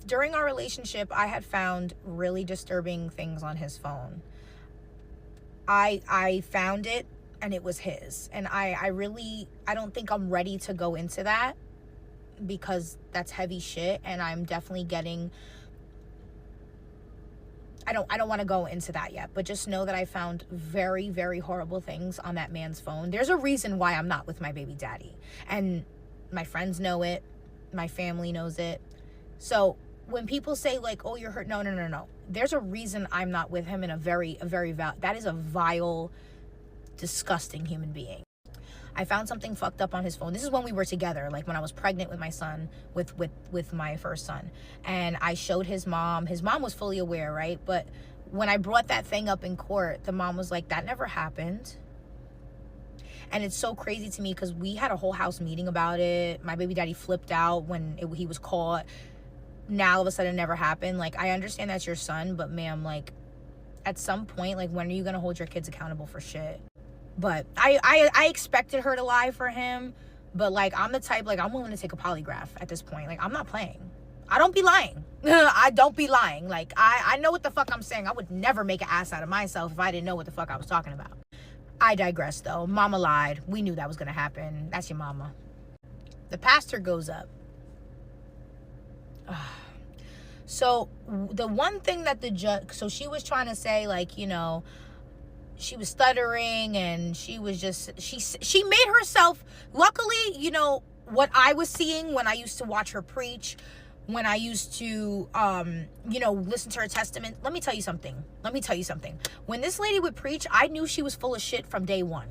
A: during our relationship, I had found really disturbing things on his phone. I found it and it was his. And I don't think I'm ready to go into that, because that's heavy shit, and I'm definitely getting, I don't want to go into that yet, but just know that I found very, very horrible things on that man's phone. There's a reason why I'm not with my baby daddy, and my friends know it, my family knows it. So when people say like, oh, you're hurt, no, there's a reason I'm not with him, in that is a vile, disgusting human being. I found something fucked up on his phone. This is when we were together, like when I was pregnant with my son, with my first son. And I showed his mom. His mom was fully aware, right? But when I brought that thing up in court, the mom was like, that never happened. And it's so crazy to me, because we had a whole house meeting about it. My baby daddy flipped out when he was caught. Now all of a sudden it never happened. Like, I understand that's your son, but ma'am, like, at some point, like, when are you gonna hold your kids accountable for shit? But I expected her to lie for him, but like, I'm the type, like, I'm willing to take a polygraph at this point. Like, I'm not playing. I don't be lying. I don't be lying. Like, I know what the fuck I'm saying. I would never make an ass out of myself if I didn't know what the fuck I was talking about. I digress though. Mama lied. We knew that was gonna happen. That's your mama. The pastor goes up. So the one thing that the judge, so she was trying to say, like, you know, she was stuttering, and she was just, she made herself, luckily, you know, what I was seeing when I used to watch her preach, when I used to, you know, listen to her testament. Let me tell you something. When this lady would preach, I knew she was full of shit from day one.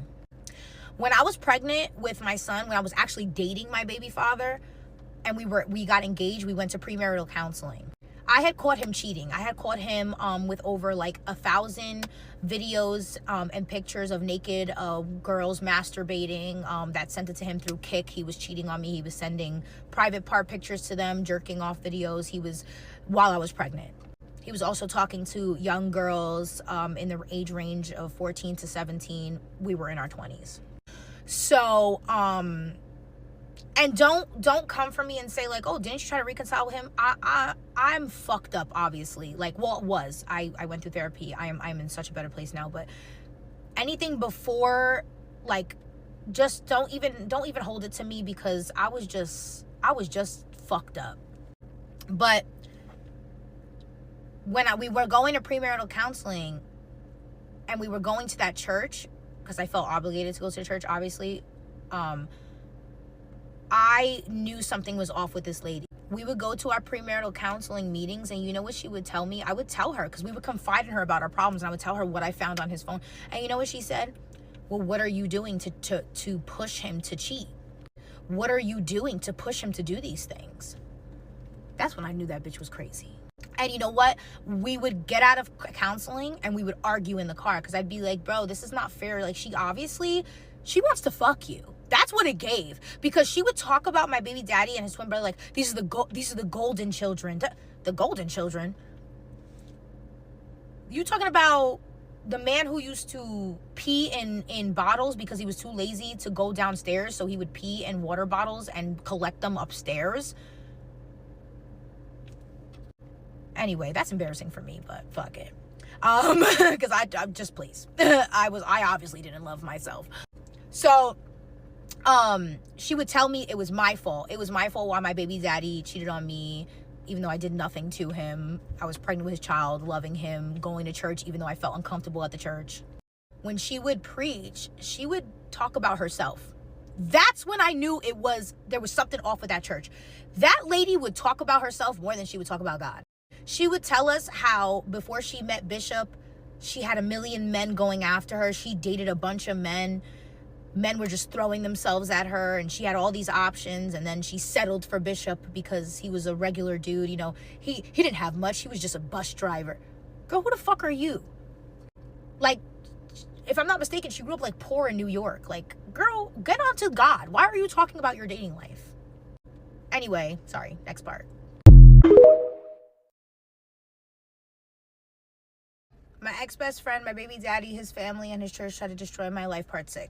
A: When I was pregnant with my son, when I was actually dating my baby father, and we got engaged, we went to premarital counseling. I had caught him cheating. I had caught him with over like 1,000 videos and pictures of naked girls masturbating that sent it to him through Kik. He was cheating on me. He was sending private part pictures to them, jerking off videos. While I was pregnant. He was also talking to young girls in the age range of 14 to 17. We were in our 20s. So, and don't come for me and say like, oh, didn't you try to reconcile with him? I'm fucked up, obviously. Like, well, it was. I went through therapy. I'm in such a better place now. But anything before, like, just don't even hold it to me, because I was just fucked up. But when we were going to premarital counseling, and we were going to that church, because I felt obligated to go to the church, obviously, I knew something was off with this lady. We would go to our premarital counseling meetings, and you know what she would tell me? I would tell her, because we would confide in her about our problems, and I would tell her what I found on his phone. And you know what she said? Well, what are you doing to push him to cheat? What are you doing to push him to do these things? That's when I knew that bitch was crazy. And you know what? We would get out of counseling and we would argue in the car, because I'd be like, bro, this is not fair. Like, she wants to fuck you. That's what it gave. Because she would talk about my baby daddy and his twin brother like, these are the golden children. The golden children? You talking about the man who used to pee in bottles because he was too lazy to go downstairs, so he would pee in water bottles and collect them upstairs? Anyway, that's embarrassing for me, but fuck it. Because I'm just, please. I obviously didn't love myself. So, she would tell me it was my fault. It was my fault why my baby daddy cheated on me, even though I did nothing to him. I was pregnant with his child, loving him, going to church, even though I felt uncomfortable at the church. When she would preach, she would talk about herself. That's when I knew there was something off with that church. That lady would talk about herself more than she would talk about God. She would tell us how before she met Bishop, she had 1 million men going after her. She dated a bunch of men. Men were just throwing themselves at her, and she had all these options, and then she settled for Bishop because he was a regular dude. You know, he didn't have much. He was just a bus driver. Girl, who the fuck are you? Like, if I'm not mistaken, she grew up like poor in New York. Like, girl, get on to God. Why are you talking about your dating life? Anyway, sorry, next part. My ex-best friend, my baby daddy, his family, and his church tried to destroy my life, part 6.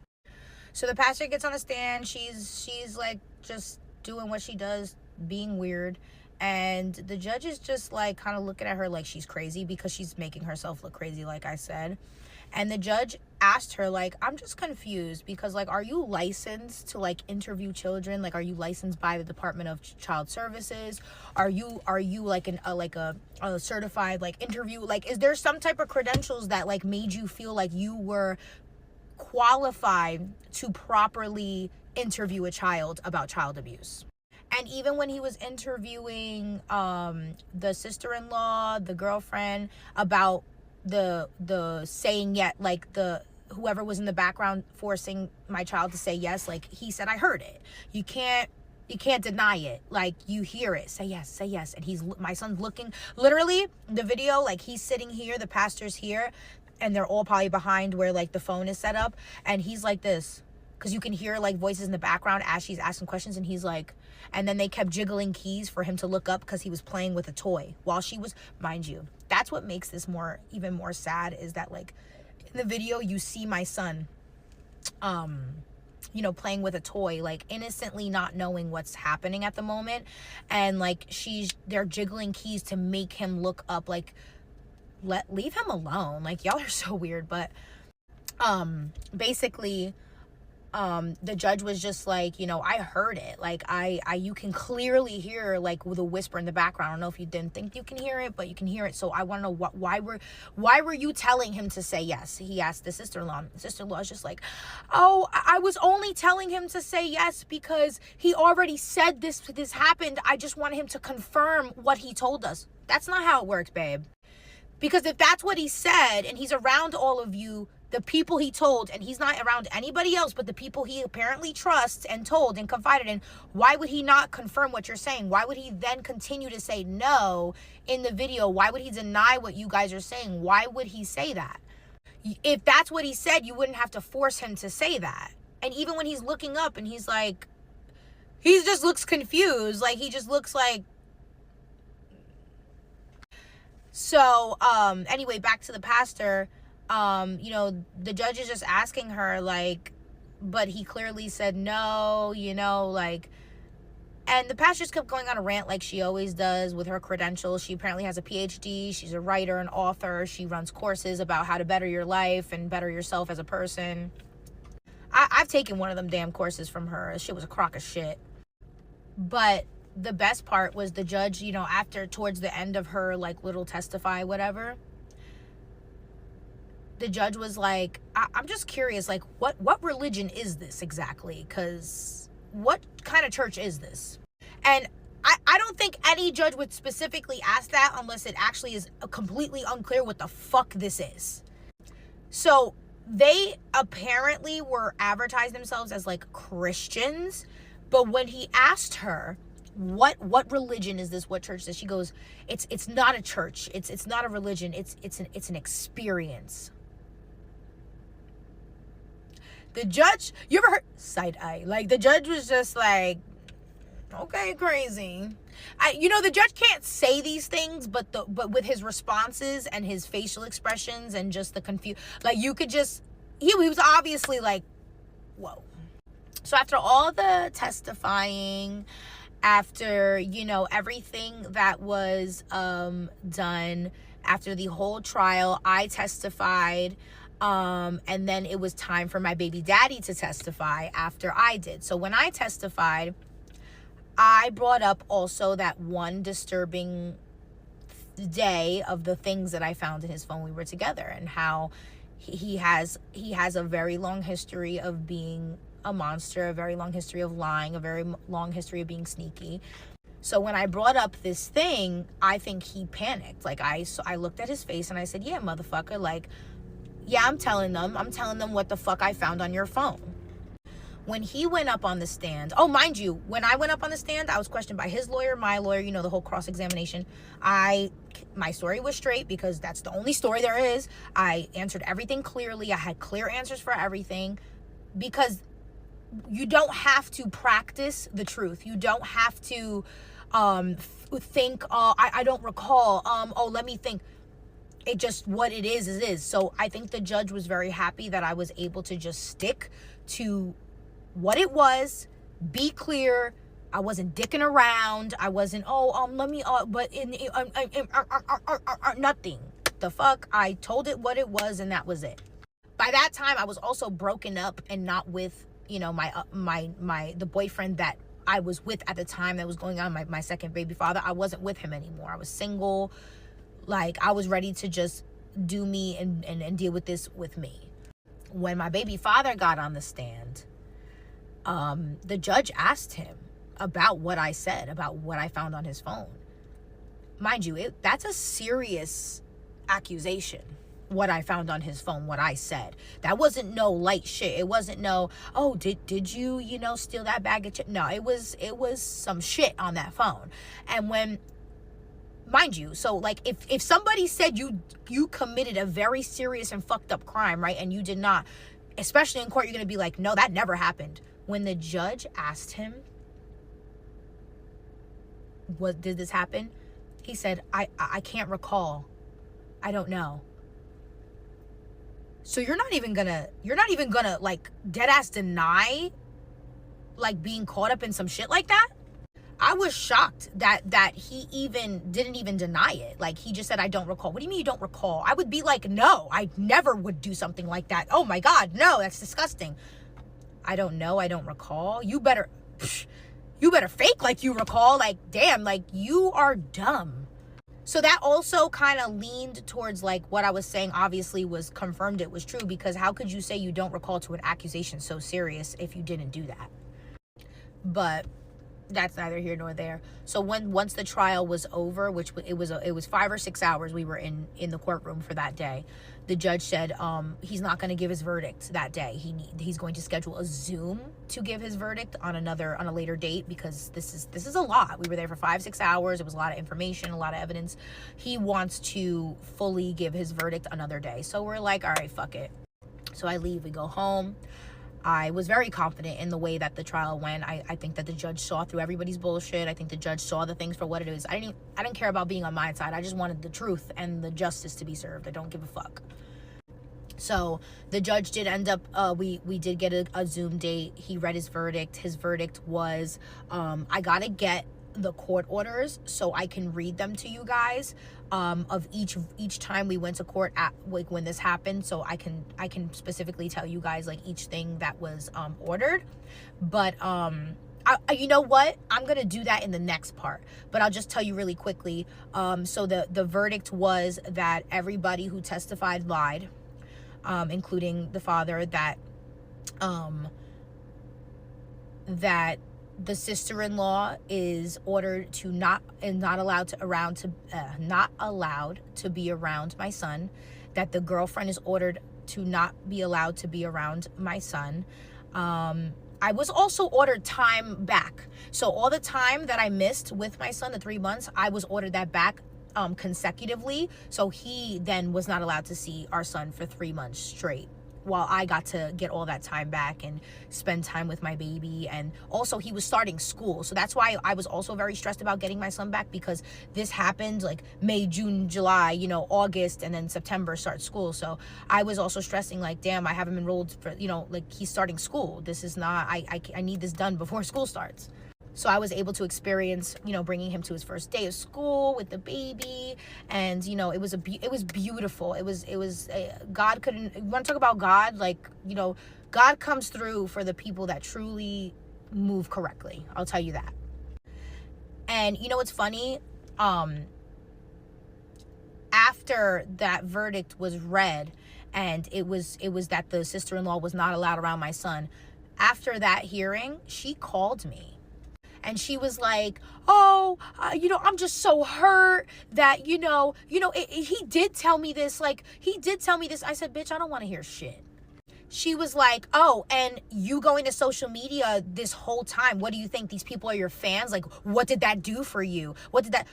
A: So the pastor gets on the stand. She's like just doing what she does, being weird. And the judge is just like kind of looking at her like she's crazy, because she's making herself look crazy, like I said. And the judge asked her, like, I'm just confused because, like, are you licensed to, like, interview children? Like, are you licensed by the Department of Child Services? Are you like a certified, like, interview? Like, is there some type of credentials that, like, made you feel like you were qualified to properly interview a child about child abuse? And even when he was interviewing the sister-in-law, the girlfriend, about the saying yet, like, the whoever was in the background forcing my child to say yes, like, he said, I heard it. You can't deny it. Like, you hear it. Say yes, say yes. And my son's looking, literally the video, like, he's sitting here, the pastor's here, and they're all probably behind where, like, the phone is set up, and he's like this, because you can hear, like, voices in the background as she's asking questions, and he's like, and then they kept jiggling keys for him to look up because he was playing with a toy while she was, mind you, that's what makes this even more sad, is that, like, in the video you see my son playing with a toy, like, innocently not knowing what's happening at the moment, and, like, they're jiggling keys to make him look up, like, leave him alone. Like, y'all are so weird. But basically the judge was just like, I heard it. Like, you can clearly hear, like, the whisper in the background. I don't know if you didn't think you can hear it, but you can hear it. So I want to know why were you telling him to say yes? He asked the sister-in-law. The sister-in-law is just like, oh, I was only telling him to say yes because he already said this happened. I just wanted him to confirm what he told us. That's not how it works, babe. Because if that's what he said, and he's around all of you, the people he told, and he's not around anybody else but the people he apparently trusts and told and confided in, why would he not confirm what you're saying? Why would he then continue to say no in the video? Why would he deny what you guys are saying? Why would he say that? If that's what he said, you wouldn't have to force him to say that. And even when he's looking up and he's like, he just looks confused. Like, he just looks like, so, anyway, back to the pastor. The judge is just asking her, like, but he clearly said no, like, and the pastor just kept going on a rant like she always does with her credentials. She apparently has a PhD. She's a writer, an author. She runs courses about how to better your life and better yourself as a person. I've taken one of them damn courses from her. Shit was a crock of shit. But the best part was the judge, towards the end of her, like, little testify, whatever, the judge was like, I'm just curious, like, what religion is this exactly? Because what kind of church is this? And I don't think any judge would specifically ask that unless it actually is completely unclear what the fuck this is. So they apparently were advertising themselves as, like, Christians, but when he asked her, what religion is this? What church is this? She goes, it's not a church. It's not a religion. It's an experience. The judge, you ever heard side eye? Like, the judge was just like, okay, crazy. The judge can't say these things, but with his responses and his facial expressions and just the like, you could just, he was obviously like, whoa. So after all the testifying, after, everything that was done, after the whole trial, I testified, and then it was time for my baby daddy to testify after I did. So when I testified, I brought up also that one disturbing day of the things that I found in his phone. We were together, and how he has a very long history of being a monster, a very long history of lying, a very long history of being sneaky. So when I brought up this thing, I think he panicked. Like, I looked at his face and I said, yeah, motherfucker, like, yeah, I'm telling them what the fuck I found on your phone. When he went up on the stand, oh, mind you, when I went up on the stand, I was questioned by his lawyer, my lawyer, the whole cross-examination. My story was straight because that's the only story there is. I answered everything clearly. I had clear answers for everything, because you don't have to practice the truth. You don't have to think, I don't recall, let me think. It just, what it is. So I think the judge was very happy that I was able to just stick to what it was, be clear. I wasn't dicking around. I wasn't, nothing. The fuck, I told it what it was, and that was it. By that time, I was also broken up and not with, you know, the boyfriend that I was with at the time that was going on, my second baby father. I wasn't with him anymore. I was single. Like, I was ready to just do me and deal with this with me. When my baby father got on the stand, the judge asked him about what I said, about what I found on his phone. Mind you, that's a serious accusation, what I found on his phone, what I said. That wasn't no light shit. It wasn't no, oh, did you, you know, steal that bag of chips? No, it was some shit on that phone. And when, mind you, so like if somebody said you committed a very serious and fucked up crime, right, and you did not, especially in court, you're gonna be like, no, that never happened. When the judge asked him, what did this happen? He said, I can't recall. I don't know. So you're not even gonna like dead ass deny like being caught up in some shit like that? I was shocked that he didn't even deny it. Like, he just said, I don't recall. What do you mean you don't recall? I would be like, no, I never would do something like that. Oh my God, no, that's disgusting. I don't know, I don't recall. You better fake like you recall. Like, damn, like, you are dumb. So that also kind of leaned towards like what I was saying, obviously was confirmed it was true, because how could you say you don't recall to an accusation so serious if you didn't do that? But that's neither here nor there. So once the trial was over, which it was 5 or 6 hours we were in the courtroom for that day, the judge said he's not going to give his verdict that day. He's going to schedule a Zoom to give his verdict on a later date, because this is a lot. We were there for 5-6 hours. It was a lot of information, a lot of evidence. He wants to fully give his verdict another day. So we're like, all right, fuck it. So I leave, we go home. I was very confident in the way that the trial went. I think that the judge saw through everybody's bullshit. I think the judge saw the things for what it is. I didn't care about being on my side. I just wanted the truth and the justice to be served. I don't give a fuck. So the judge did end up, we did get a Zoom date. He read his verdict. His verdict was, I gotta get the court orders so I can read them to you guys, of each time we went to court at like when this happened, so I can specifically tell you guys like each thing that was ordered. But you know what, I'm gonna do that in the next part, but I'll just tell you really quickly. So the verdict was that everybody who testified lied, including the father, that the sister-in-law is ordered to not allowed to be around my son, that the girlfriend is ordered to not be allowed to be around my son. I was also ordered time back. So all the time that I missed with my son, the 3 months, I was ordered that back consecutively. So he then was not allowed to see our son for 3 months straight, while I got to get all that time back and spend time with my baby. And also he was starting school, so that's why I was also very stressed about getting my son back, because this happened like May, June, July, you know, August, and then September starts school. So I was also stressing like, damn, I haven't enrolled for, you know, like he's starting school. This is not, I need this done before school starts. So I was able to experience, you know, bringing him to his first day of school with the baby. And, you know, it was beautiful. It was God couldn't, you want to talk about God? Like, you know, God comes through for the people that truly move correctly. I'll tell you that. And, you know, what's funny? After that verdict was read, and it was that the sister-in-law was not allowed around my son, after that hearing, she called me. And she was like, oh, you know, I'm just so hurt that, you know, he did tell me this. Like, he did tell me this. I said, bitch, I don't want to hear shit. She was like, oh, and you going to social media this whole time, what do you think? These people are your fans? Like, what did that do for you? What did that?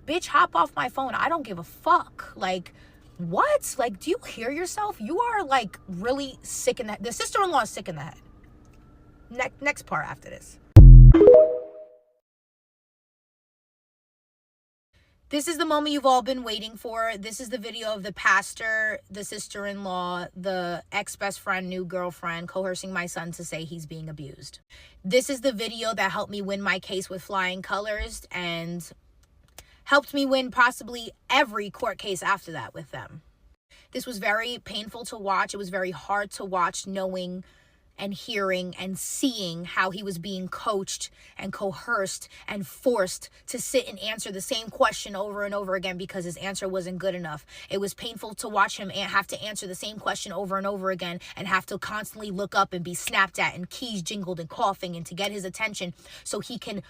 A: Bitch, hop off my phone. I don't give a fuck. Like, what? Like, do you hear yourself? You are, like, really sick in the head. The sister-in-law is sick in the head. Next part after this. This is the moment you've all been waiting for. This is the video of the pastor, the sister-in-law, the ex-best friend, new girlfriend, coercing my son to say he's being abused. This is the video that helped me win my case with flying colors and helped me win possibly every court case after that with them. This was very painful to watch. It was very hard to watch, knowing and hearing and seeing how he was being coached and coerced and forced to sit and answer the same question over and over again because his answer wasn't good enough. It was painful to watch him have to answer the same question over and over again and have to constantly look up and be snapped at and keys jingled and coughing and to get his attention so he can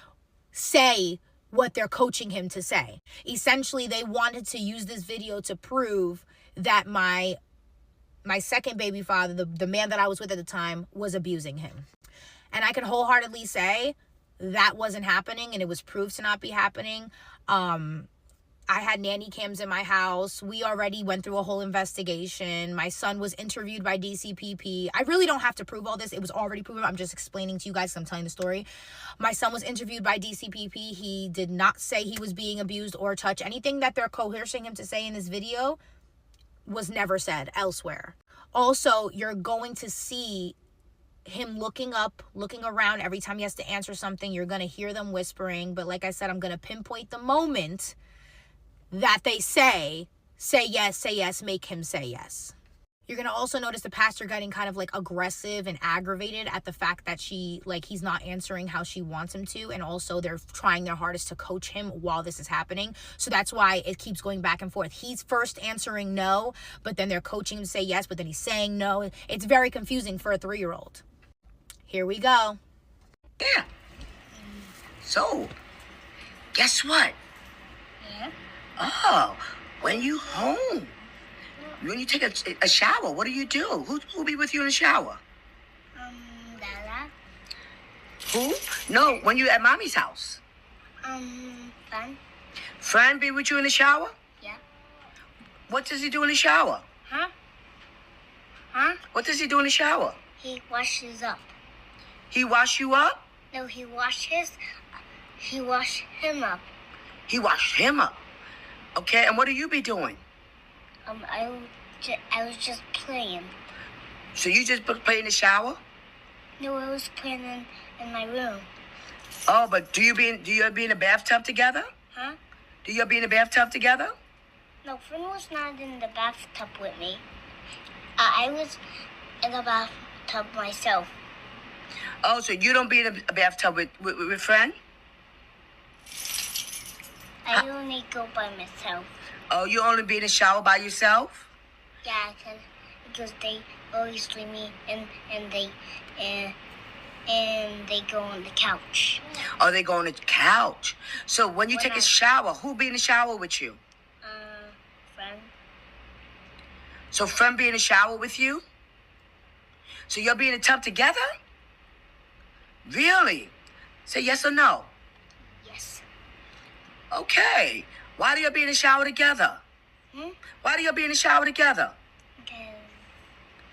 A: say what they're coaching him to say. Essentially, they wanted to use this video to prove that my second baby father, the man that I was with at the time, was abusing him. And I can wholeheartedly say that wasn't happening, and it was proved to not be happening. I had nanny cams in my house. We already went through a whole investigation. My son was interviewed by DCPP. I really don't have to prove all this. It was already proven. I'm just explaining to you guys. I'm telling the story. My son was interviewed by DCPP. He did not say he was being abused or touched. Anything that they're coercing him to say in this video was never said elsewhere. Also, you're going to see him looking up, looking around every time he has to answer something. You're going to hear them whispering. But like I said, I'm going to pinpoint the moment that they say yes, make him say yes. You're going to also notice the pastor getting kind of like aggressive and aggravated at the fact that he's not answering how she wants him to. And also they're trying their hardest to coach him while this is happening. So that's why it keeps going back and forth. He's first answering no, but then they're coaching him to say yes, but then he's saying no. It's very confusing for a 3-year-old. Here we go.
B: Yeah. So, guess what?
C: Yeah.
B: Oh, when you home, when you take a shower, what do you do? Who be with you in the shower?
C: Dada.
B: Who? No, when you at mommy's house.
C: Fun.
B: Friend be with you in the shower?
C: Yeah.
B: What does he do in the shower?
C: Huh? Huh?
B: What does he do in the shower?
C: He washes up.
B: He wash you up?
C: No, he wash him up.
B: He wash him up. Okay, and what do you be doing?
C: I was just playing.
B: So you just play in the shower?
C: No, I was playing in my room.
B: Oh, but do you be in the bathtub together?
C: Huh?
B: Do you be in the bathtub together?
C: No, Finn was not in the bathtub with me. I was in the bathtub myself.
B: Oh, so you don't be in a bathtub with friend?
C: I only go by myself.
B: Oh, you only be in the shower by yourself?
C: Yeah, because they always leave me and they go on the couch.
B: Oh, they go on the couch. So when you take a shower, who be in the shower with you?
C: Friend.
B: So friend be in the shower with you? So you'll be in the tub together? Really? Say yes or no.
C: Yes.
B: Okay. Why do you be in the shower together? Why do you be in the shower together?
C: Because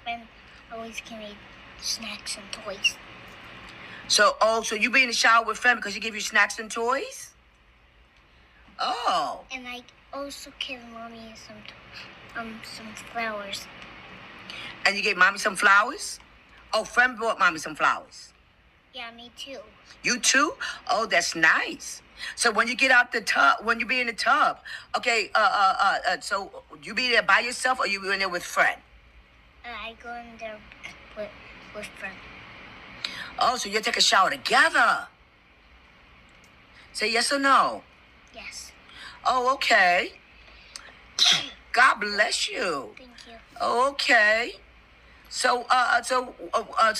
C: friend always give me snacks and toys.
B: So you be in the shower with friend because he give you snacks and toys? Oh.
C: And I also give mommy some flowers.
B: And you gave mommy some flowers? Oh, friend brought mommy some flowers.
C: Yeah, me too.
B: You too? Oh, that's nice. So when you get out the tub, when you be in the tub, okay, so you be there by yourself or you be in there with friend?
C: I go in there with friend.
B: Oh, so you take a shower together. Say yes or no.
C: Yes.
B: Oh, okay. God bless you.
C: Thank you.
B: Oh, okay. So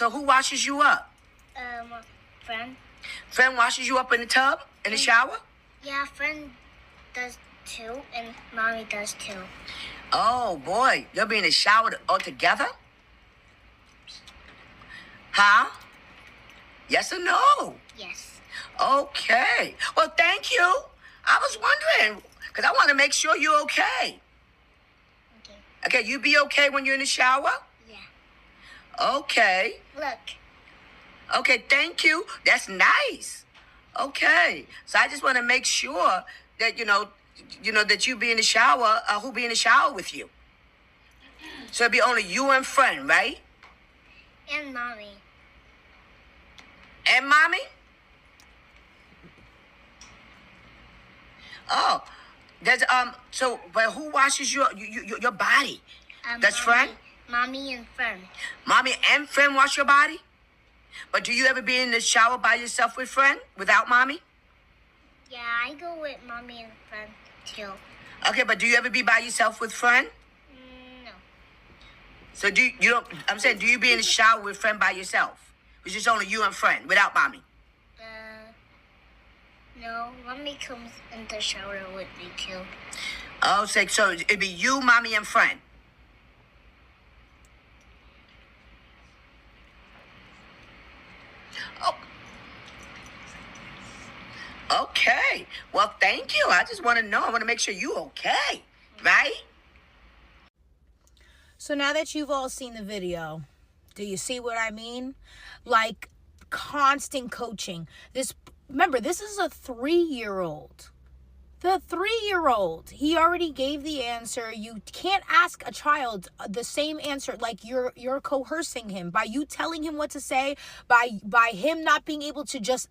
B: who washes you up?
C: Friend.
B: Friend washes you up in the tub, in the shower?
C: Yeah, friend does too, and mommy does too.
B: Oh, boy. You'll be in the shower all together? Huh? Yes or no?
C: Yes.
B: Okay. Well, thank you. I was wondering, because I want to make sure you're okay.
C: Okay.
B: Okay, you be okay when you're in the shower?
C: Yeah.
B: Okay.
C: Look.
B: Okay, thank you. That's nice. Okay. So I just want to make sure that, that you be in the shower, who be in the shower with you. So it'd be only you and friend, right?
C: And mommy.
B: And mommy? Oh, there's but who washes your body? That's friend?
C: Mommy and friend.
B: Mommy and friend wash your body? But do you ever be in the shower by yourself with friend, without mommy?
C: Yeah, I go with mommy and friend too.
B: Okay, but do you ever be by yourself with friend?
C: No.
B: So I'm saying, do you be in the shower with friend by yourself? It's just only you and friend, without mommy?
C: No, mommy comes in the shower with me too.
B: Oh, so it'd be you, mommy, and friend. Oh. Okay. Well, thank you. I just want to know. I want to make sure you okay, right?
A: So now that you've all seen the video, do you see what I mean? Like, constant coaching. Remember, this is a 3-year-old. The 3-year-old, he already gave the answer. You can't ask a child the same answer. Like, you're coercing him by you telling him what to say, by him not being able to just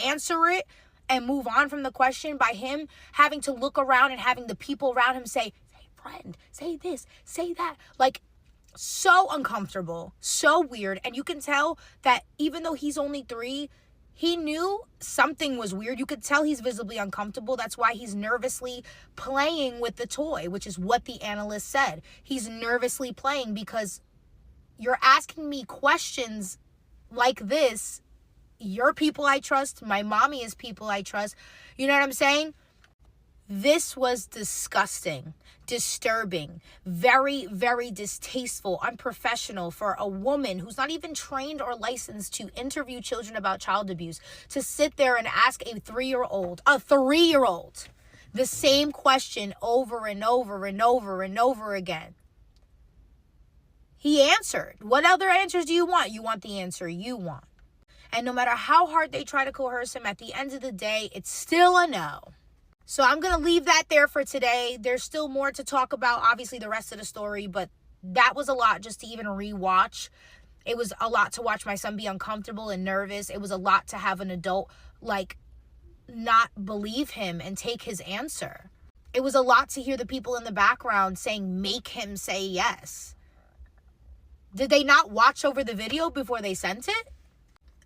A: answer it and move on from the question, by him having to look around and having the people around him say friend, say this, say that. Like, so uncomfortable, so weird. And you can tell that even though he's only 3, he knew something was weird. You could tell he's visibly uncomfortable. That's why he's nervously playing with the toy, which is what the analyst said. He's nervously playing because you're asking me questions like this. You're people I trust. My mommy is people I trust. You know what I'm saying? This was disgusting, disturbing, very, very distasteful, unprofessional for a woman who's not even trained or licensed to interview children about child abuse to sit there and ask a 3-year-old, the same question over and over and over and over again. He answered. What other answers do you want? You want the answer you want. And no matter how hard they try to coerce him, at the end of the day, it's still a no. So I'm going to leave that there for today. There's still more to talk about, obviously, the rest of the story, but that was a lot just to even rewatch. It was a lot to watch my son be uncomfortable and nervous. It was a lot to have an adult, like, not believe him and take his answer. It was a lot to hear the people in the background saying, make him say yes. Did they not watch over the video before they sent it?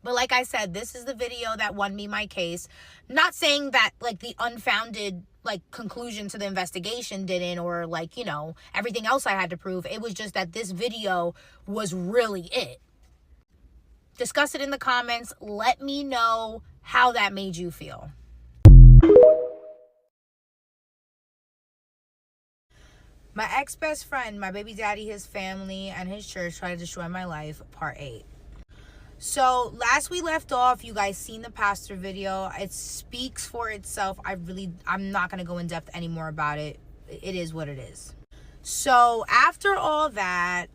A: But like I said, this is the video that won me my case. Not saying that, like, the unfounded, like, conclusion to the investigation didn't, or, like, you know, everything else I had to prove. It was just that this video was really it. Discuss it in the comments. Let me know how that made you feel. My ex-best friend, my baby daddy, his family, and his church tried to destroy my life, part 8. So last we left off, you guys seen the pastor video. It speaks for itself. I'm not going to go in depth anymore about it. It is what it is. So after all that,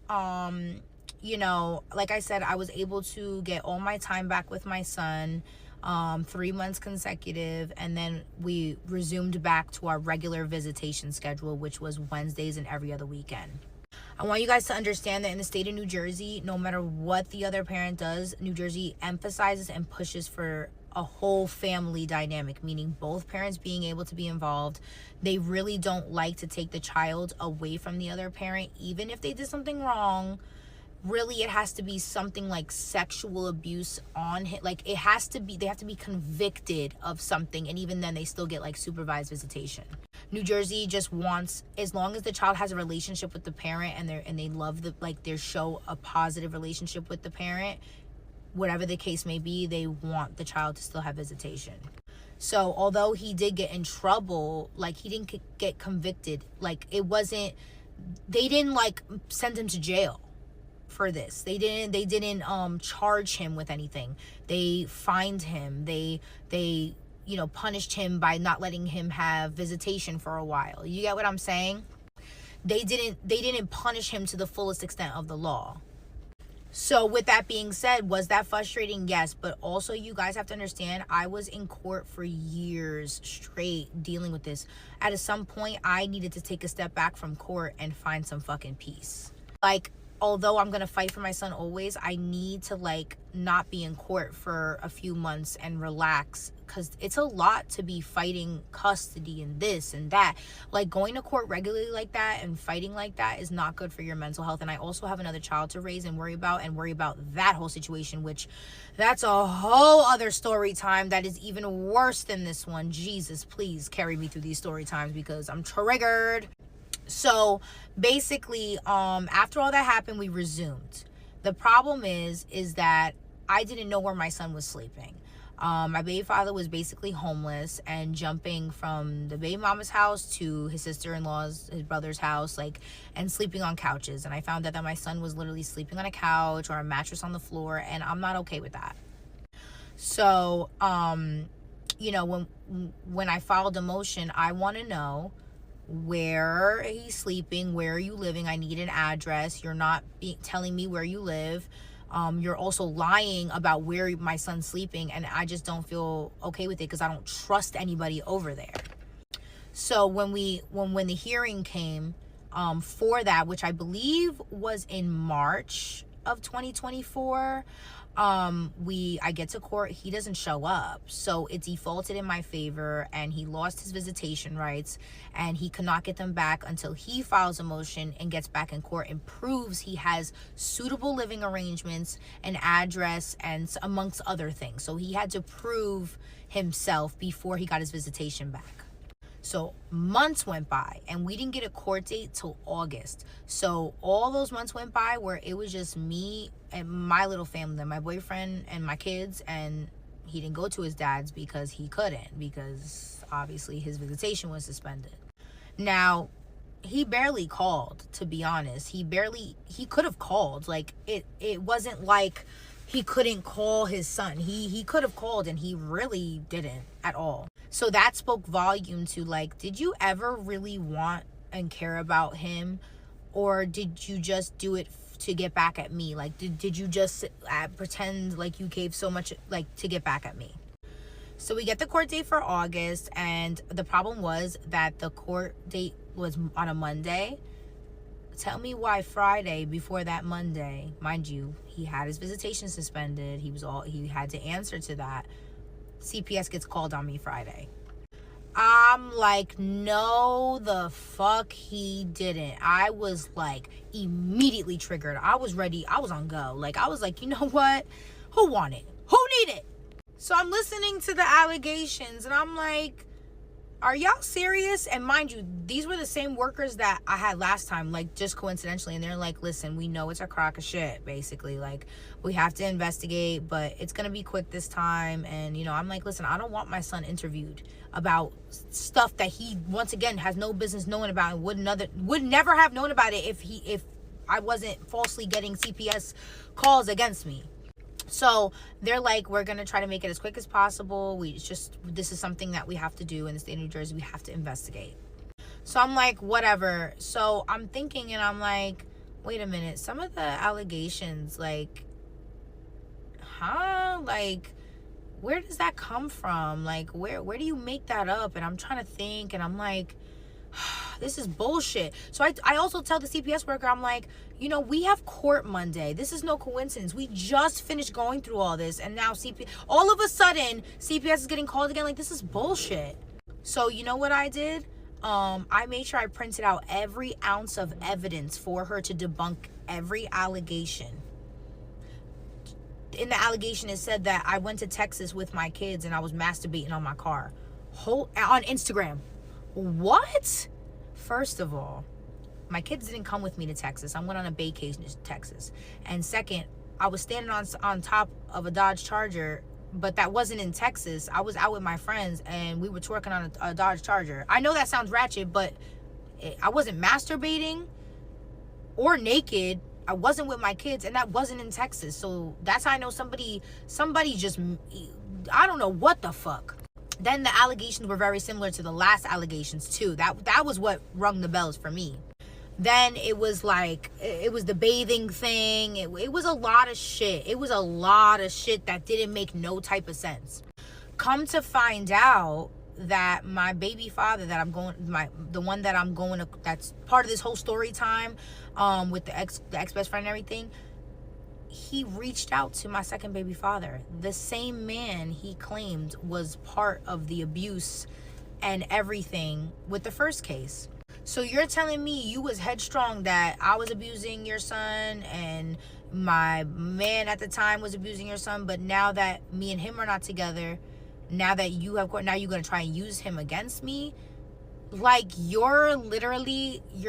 A: you know, like I said, I was able to get all my time back with my son, 3 months consecutive. And then we resumed back to our regular visitation schedule, which was Wednesdays and every other weekend. I want you guys to understand that in the state of New Jersey, no matter what the other parent does, New Jersey emphasizes and pushes for a whole family dynamic, meaning both parents being able to be involved. They really don't like to take the child away from the other parent, even if they did something wrong. Really, it has to be something like sexual abuse on him. Like, it has to be, they have to be convicted of something, and even then they still get like supervised visitation. New Jersey just wants, as long as the child has a relationship with the parent and they love they show a positive relationship with the parent, whatever the case may be, they want the child to still have visitation. So although he did get in trouble, like, he didn't get convicted. Like, it wasn't, they didn't like send him to jail for this. They didn't charge him with anything. They fined him. They you know, punished him by not letting him have visitation for a while. You get what I'm saying? They didn't punish him to the fullest extent of the law. So with that being said, was that frustrating? Yes. But also, you guys have to understand, I was in court for years straight dealing with this. At some point, I needed to take a step back from court and find some fucking peace. Like, although I'm going to fight for my son always, I need to, like, not be in court for a few months and relax, because it's a lot to be fighting custody and this and that. Like, going to court regularly like that and fighting like that is not good for your mental health. And I also have another child to raise and worry about that whole situation, which that's a whole other story time that is even worse than this one. Jesus, please carry me through these story times because I'm triggered. So basically, after all that happened, we resumed. The problem is that I didn't know where my son was sleeping. My baby father was basically homeless and jumping from the baby mama's house to his sister-in-law's, his brother's house, like, and sleeping on couches. And I found out that my son was literally sleeping on a couch or a mattress on the floor, and I'm not okay with that. So, you know, when I filed a motion, I want to know where he's sleeping, where are you living? I need an address. You're not telling me where you live. You're also lying about where my son's sleeping, and I just don't feel okay with it because I don't trust anybody over there. So when the hearing came for that, which I believe was in March of 2024, I get to court. He doesn't show up, so it defaulted in my favor, and he lost his visitation rights, and he cannot get them back until he files a motion and gets back in court and proves he has suitable living arrangements, an address, and amongst other things. So he had to prove himself before he got his visitation back. So months went by and we didn't get a court date till August. So all those months went by where it was just me and my little family, my boyfriend and my kids, and he didn't go to his dad's because he couldn't, because obviously his visitation was suspended. Now, he barely called, to be honest. He could have called. Like, it wasn't like he couldn't call his son. He could have called, and he really didn't at all. So that spoke volume to, like, did you ever really want and care about him, or did you just do it to get back at me? Like, did you just pretend like you gave so much, like, to get back at me? So we get the court date for August, and the problem was that the court date was on a Monday. Tell me why Friday before that Monday, mind you, he had his visitation suspended. He had to answer to that. CPS gets called on me Friday. I'm like, no, the fuck he didn't. I was like immediately triggered. I was ready. I was on go. Like, I was like, you know what? Who want it? Who need it? So I'm listening to the allegations and I'm like, are y'all serious? And mind you, these were the same workers that I had last time, like, just coincidentally. And they're like, listen, we know it's a crock of shit, basically. Like, we have to investigate, but it's going to be quick this time. And, you know, I'm like, listen, I don't want my son interviewed about stuff that he, once again, has no business knowing about and would never have known about it if I wasn't falsely getting CPS calls against me. So they're like, we're going to try to make it as quick as possible. This is something that we have to do in the state of New Jersey. We have to investigate. So I'm like, whatever. So I'm thinking and I'm like, wait a minute. Some of the allegations, like, like, where does that come from? Like, where do you make that up? And I'm trying to think and I'm like, this is bullshit. So I also tell the CPS worker, I'm like, you know, we have court Monday. This is no coincidence. We just finished going through all this, and now all of a sudden CPS is getting called again. Like, this is bullshit. So you know what I did? I made sure I printed out every ounce of evidence for her to debunk every allegation. In the allegation, it said that I went to Texas with my kids and I was masturbating on my car. On Instagram. What? First of all, my kids didn't come with me to Texas. I went on a vacation to Texas. And second, I was standing on top of a Dodge Charger, but that wasn't in Texas. I was out with my friends and we were twerking on a Dodge Charger. I know that sounds ratchet, but I wasn't masturbating or naked. I wasn't with my kids, and that wasn't in Texas. So that's how I know somebody just, I don't know what the fuck. Then the allegations were very similar to the last allegations too. That was what rung the bells for me. Then it was like, it was the bathing thing. It was a lot of shit. It was a lot of shit that didn't make no type of sense. Come to find out that my baby father that I'm going, the one that I'm going to, that's part of this whole story time, with the ex best friend and everything, he reached out to my second baby father, the same man he claimed was part of the abuse and everything with the first case. So you're telling me you was headstrong that I was abusing your son and my man at the time was abusing your son, but now that me and him are not together, now that you have court, now you're going to try and use him against me? Like, you're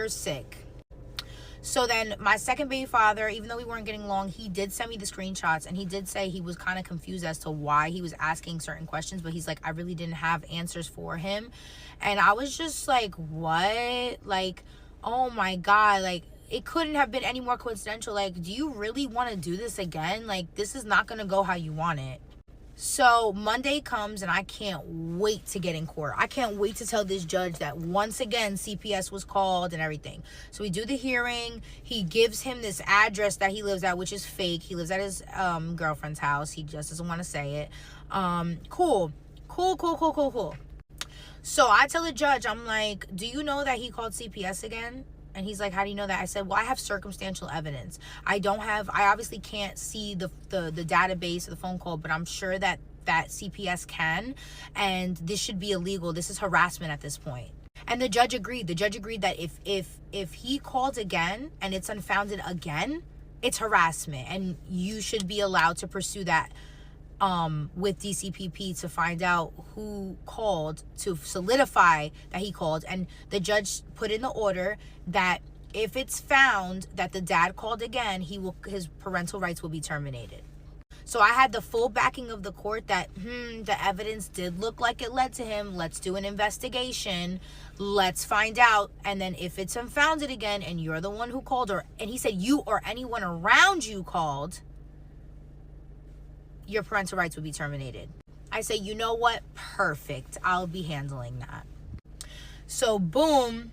A: sick. So then my second baby father, even though we weren't getting along, he did send me the screenshots, and he did say he was kind of confused as to why he was asking certain questions, but he's like, I really didn't have answers for him. And I was just like, what? Like, oh my God, like, it couldn't have been any more coincidental. Like, do you really want to do this again? Like, this is not going to go how you want it. So Monday comes and I can't wait to get in court. I can't wait to tell this judge that once again CPS was called and everything. So we do the hearing. He gives him this address that he lives at, which is fake. He lives at his girlfriend's house. He just doesn't want to say it. Cool. So I tell the judge, I'm like, do you know that he called CPS again? And he's like, how do you know that? I said, well, I have circumstantial evidence. I obviously can't see the database of the phone call, but I'm sure that CPS can, and this should be illegal. This is harassment at this point. And the judge agreed. The judge agreed that if he called again and it's unfounded again, it's harassment, and you should be allowed to pursue that with DCPP to find out who called, to solidify that he called. And the judge put in the order that if it's found that the dad called again, his parental rights will be terminated. So I had the full backing of the court that the evidence did look like it led to him. Let's do an investigation. Let's find out. And then if it's unfounded again and you're the one who called, and he said you or anyone around you called, your parental rights would be terminated. I say, you know what? Perfect. I'll be handling that. So boom,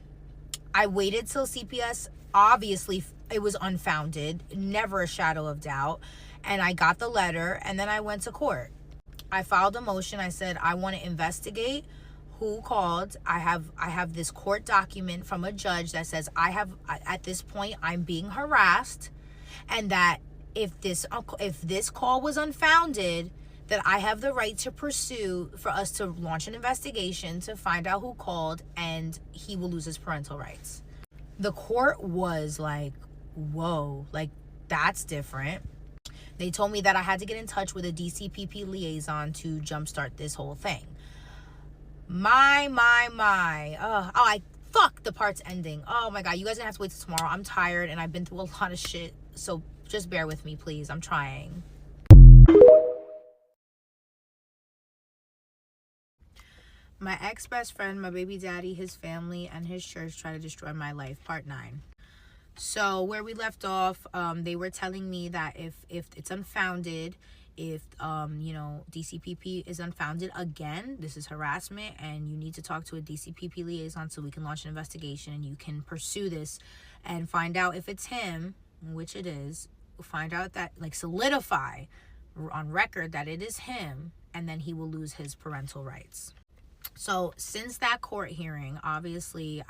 A: I waited till CPS. Obviously, it was unfounded, never a shadow of doubt. And I got the letter, and then I went to court. I filed a motion. I said, I want to investigate who called. I have this court document from a judge that says at this point, I'm being harassed, and that if this call was unfounded, that I have the right to pursue for us to launch an investigation to find out who called, and he will lose his parental rights. The court was like, whoa, like, that's different. They told me that I had to get in touch with a DCPP liaison to jumpstart this whole thing. Fuck, the part's ending. Oh my God, you guys are gonna have to wait till tomorrow. I'm tired and I've been through a lot of shit, so just bear with me, please. I'm trying. My ex-best friend, my baby daddy, his family, and his church try to destroy my life, part 9. So where we left off, they were telling me that if it's unfounded, if DCPP is unfounded again, this is harassment, and you need to talk to a DCPP liaison so we can launch an investigation and you can pursue this and find out if it's him, which it is. Find out that, like, solidify on record that it is him, and then he will lose his parental rights. So since that court hearing, obviously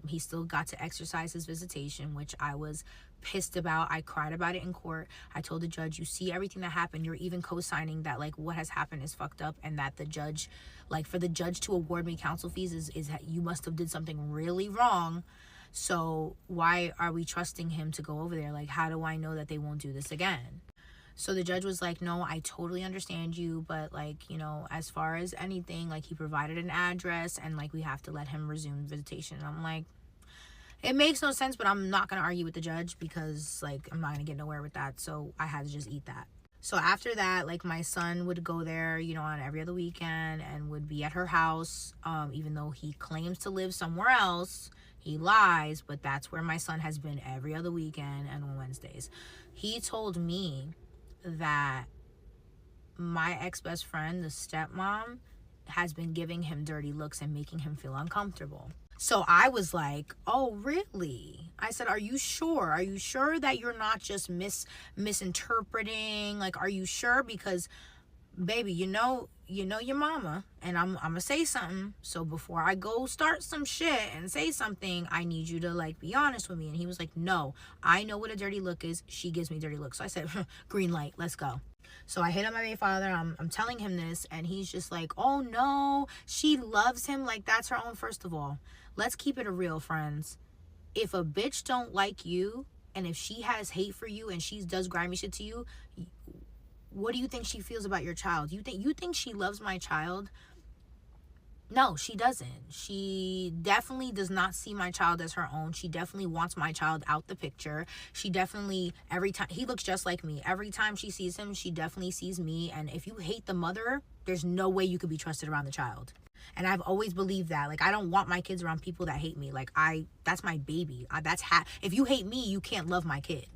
A: he still got to exercise his visitation, which I was pissed about. I cried about it in court. I told the judge, you see everything that happened. You're even co-signing that, like, what has happened is fucked up, and that the judge, like, for the judge to award me counsel fees is that you must have did something really wrong. So why are we trusting him to go over there? Like, how do I know that they won't do this again? So the judge was like, no, I totally understand you, but, like, as far as anything, like, he provided an address, and, like, we have to let him resume visitation. And I'm like, it makes no sense, but I'm not going to argue with the judge because, like, I'm not going to get nowhere with that. So I had to just eat that. So after that, like, my son would go there, on every other weekend and would be at her house, even though he claims to live somewhere else. He lies, but that's where my son has been every other weekend and on Wednesdays. He told me that my ex-best friend, the stepmom, has been giving him dirty looks and making him feel uncomfortable. So I was like, oh, really? I said, are you sure? Are you sure that you're not just misinterpreting? Like, are you sure? Because, baby, you you know your mama, and I'm gonna say something. So before I go start some shit and say something, I need you to like be honest with me. And he was like, no, I know what a dirty look is. She gives me dirty looks. So I said, green light, let's go. So I hit up my baby father. I'm telling him this, and he's just like, oh no, she loves him like that's her own. First of all, let's keep it a real, friends. If a bitch don't like you, and if she has hate for you and she does grimy shit to you, what do you think she feels about your child? You think she loves my child? No, she doesn't. She definitely does not see my child as her own. She definitely wants my child out the picture. She definitely, every time, he looks just like me. Every time she sees him, she definitely sees me. And if you hate the mother, there's no way you could be trusted around the child. And I've always believed that. Like, I don't want my kids around people that hate me. Like, that's my baby. If you hate me, you can't love my kid.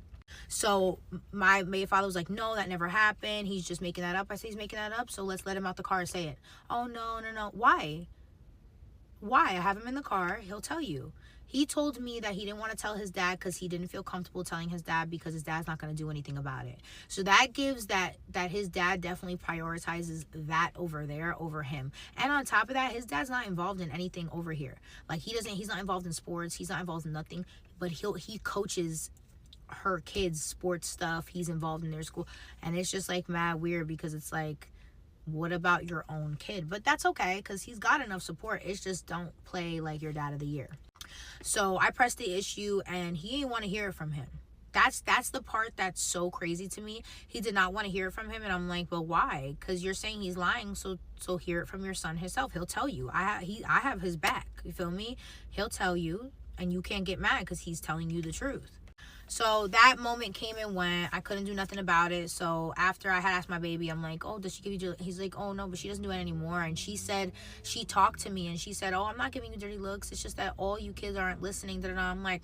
A: So my father was like, no, that never happened. He's just making that up. I said, he's making that up, so let's let him out the car and say it. Oh, no. Why? I have him in the car. He'll tell you. He told me that he didn't want to tell his dad because he didn't feel comfortable telling his dad because his dad's not going to do anything about it. So that gives that his dad definitely prioritizes that over there over him. And on top of that, his dad's not involved in anything over here. Like, he's not involved in sports. He's not involved in nothing, but he coaches her kids' sports stuff. He's involved in their school. And it's just like mad weird because it's like, what about your own kid? But that's okay because he's got enough support. It's just don't play like your dad of the year. So I pressed the issue and he didn't want to hear it from him. That's the part that's so crazy to me. He did not want to hear it from him, and I'm like, well, why? Because you're saying he's lying, so hear it from your son himself. He'll tell you. I have his back. You feel me? He'll tell you, and you can't get mad because he's telling you the truth. So that moment came and went. I couldn't do nothing about it. So after I had asked my baby, I'm like, oh, does she give you... He's like, oh, no, but she doesn't do it anymore. And she said, she talked to me and she said, oh, I'm not giving you dirty looks. It's just that all you kids aren't listening. I'm like,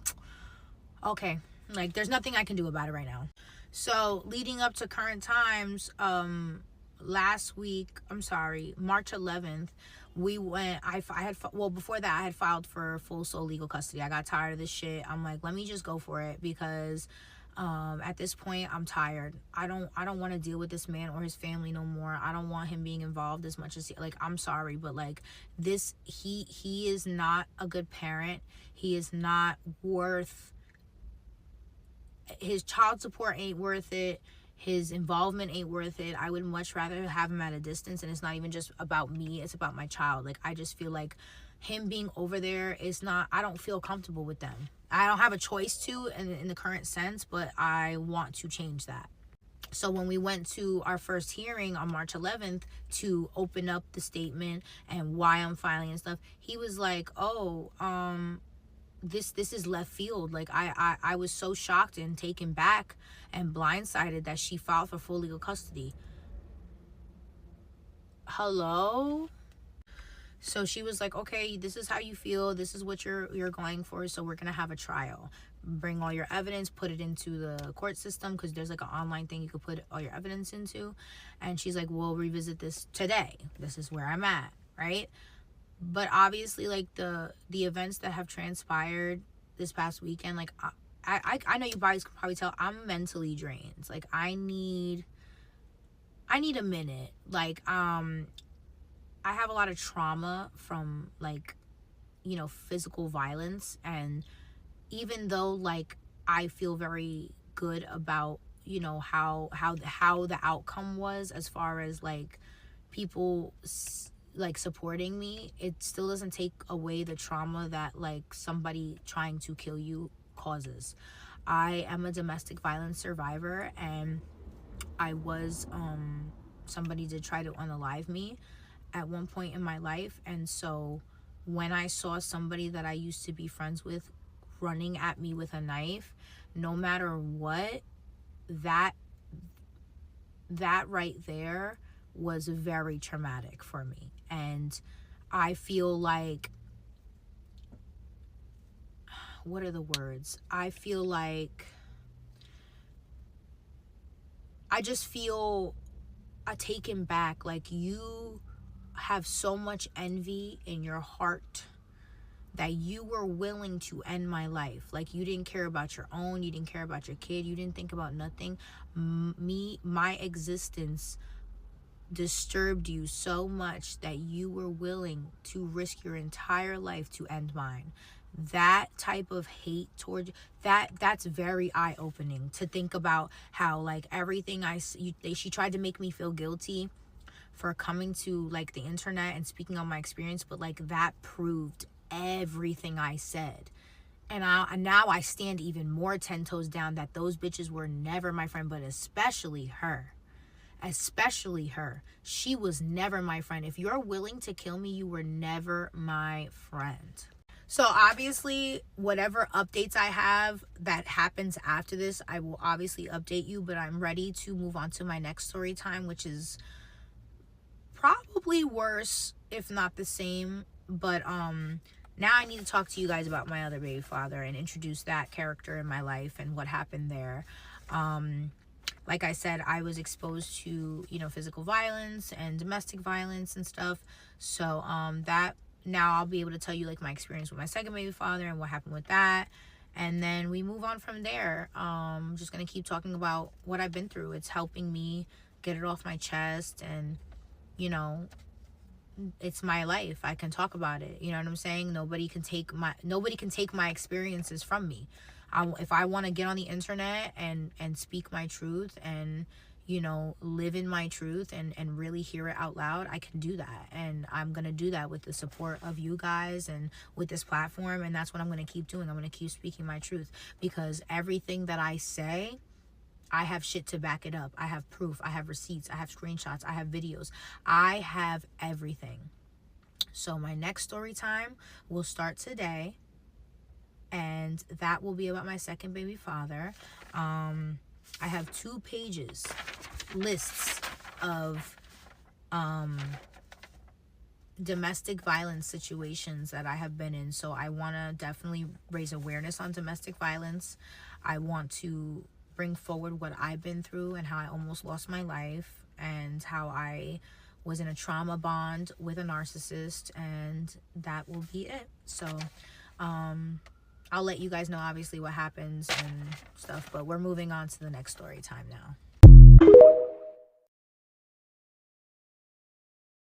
A: okay. Like, there's nothing I can do about it right now. So leading up to current times, last week, March 11th, we went, before that, I had filed for full sole legal custody. I got tired of this shit. I'm like, let me just go for it because at this point, I'm tired. I don't want to deal with this man or his family no more. I don't want him being involved as much as, I'm sorry, but like this, he is not a good parent. He is not worth, his child support ain't worth it. His involvement ain't worth it. I would much rather have him at a distance, and it's not even just about me, it's about my child. Like, I just feel like him being over there is not, I don't feel comfortable with them. I don't have a choice to in the current sense, but I want to change that. So when we went to our first hearing on March 11th to open up the statement and why I'm filing and stuff, he was like, oh, this is left field. Like, I was so shocked and taken back and blindsided that she filed for full legal custody. Hello? So she was like, okay, this is how you feel, this is what you're going for, so we're gonna have a trial. Bring all your evidence, put it into the court system, because there's like an online thing you could put all your evidence into. And she's like, we'll revisit this today. This is where I'm at, right? But obviously, like, the events that have transpired this past weekend, like, I know you guys can probably tell I'm mentally drained. Like, I need a minute. Like, I have a lot of trauma from, like, you know, physical violence. And even though, like, I feel very good about, you know, how the outcome was as far as, like, people like supporting me, it still doesn't take away the trauma that like somebody trying to kill you causes. I am a domestic violence survivor, and I was somebody did try to unalive me at one point in my life. And so when I saw somebody that I used to be friends with running at me with a knife, no matter what, that right there was very traumatic for me. And I feel like, what are the words? I feel like, I just feel taken back. Like, you have so much envy in your heart that you were willing to end my life. Like, you didn't care about your own, you didn't care about your kid, you didn't think about nothing. My existence disturbed you so much that you were willing to risk your entire life to end mine. That type of hate towards that's very eye-opening, to think about how like everything she tried to make me feel guilty for coming to like the internet and speaking on my experience, but like that proved everything I said. And now I stand even more 10 toes down that those bitches were never my friend, but especially her. Especially her. She was never my friend. If you're willing to kill me, you were never my friend. So obviously, whatever updates I have that happens after this, I will obviously update you, but I'm ready to move on to my next story time, which is probably worse, if not the same. But now I need to talk to you guys about my other baby father and introduce that character in my life and what happened there. Like I said, I was exposed to, you know, physical violence and domestic violence and stuff. So that now I'll be able to tell you like my experience with my second baby father and what happened with that. And then we move on from there. I'm just going to keep talking about what I've been through. It's helping me get it off my chest, and, you know, it's my life. I can talk about it. You know what I'm saying? Nobody can take my experiences from me. If I want to get on the internet and speak my truth and, you know, live in my truth and really hear it out loud, I can do that. And I'm going to do that with the support of you guys and with this platform. And that's what I'm going to keep doing. I'm going to keep speaking my truth, because everything that I say, I have shit to back it up. I have proof. I have receipts. I have screenshots. I have videos. I have everything. So my next story time will start today, and that will be about my second baby father. I have 2 pages, lists of domestic violence situations that I have been in. So I want to definitely raise awareness on domestic violence. I want to bring forward what I've been through and how I almost lost my life, and how I was in a trauma bond with a narcissist, and that will be it. So I'll let you guys know obviously what happens and stuff, but we're moving on to the next story time now.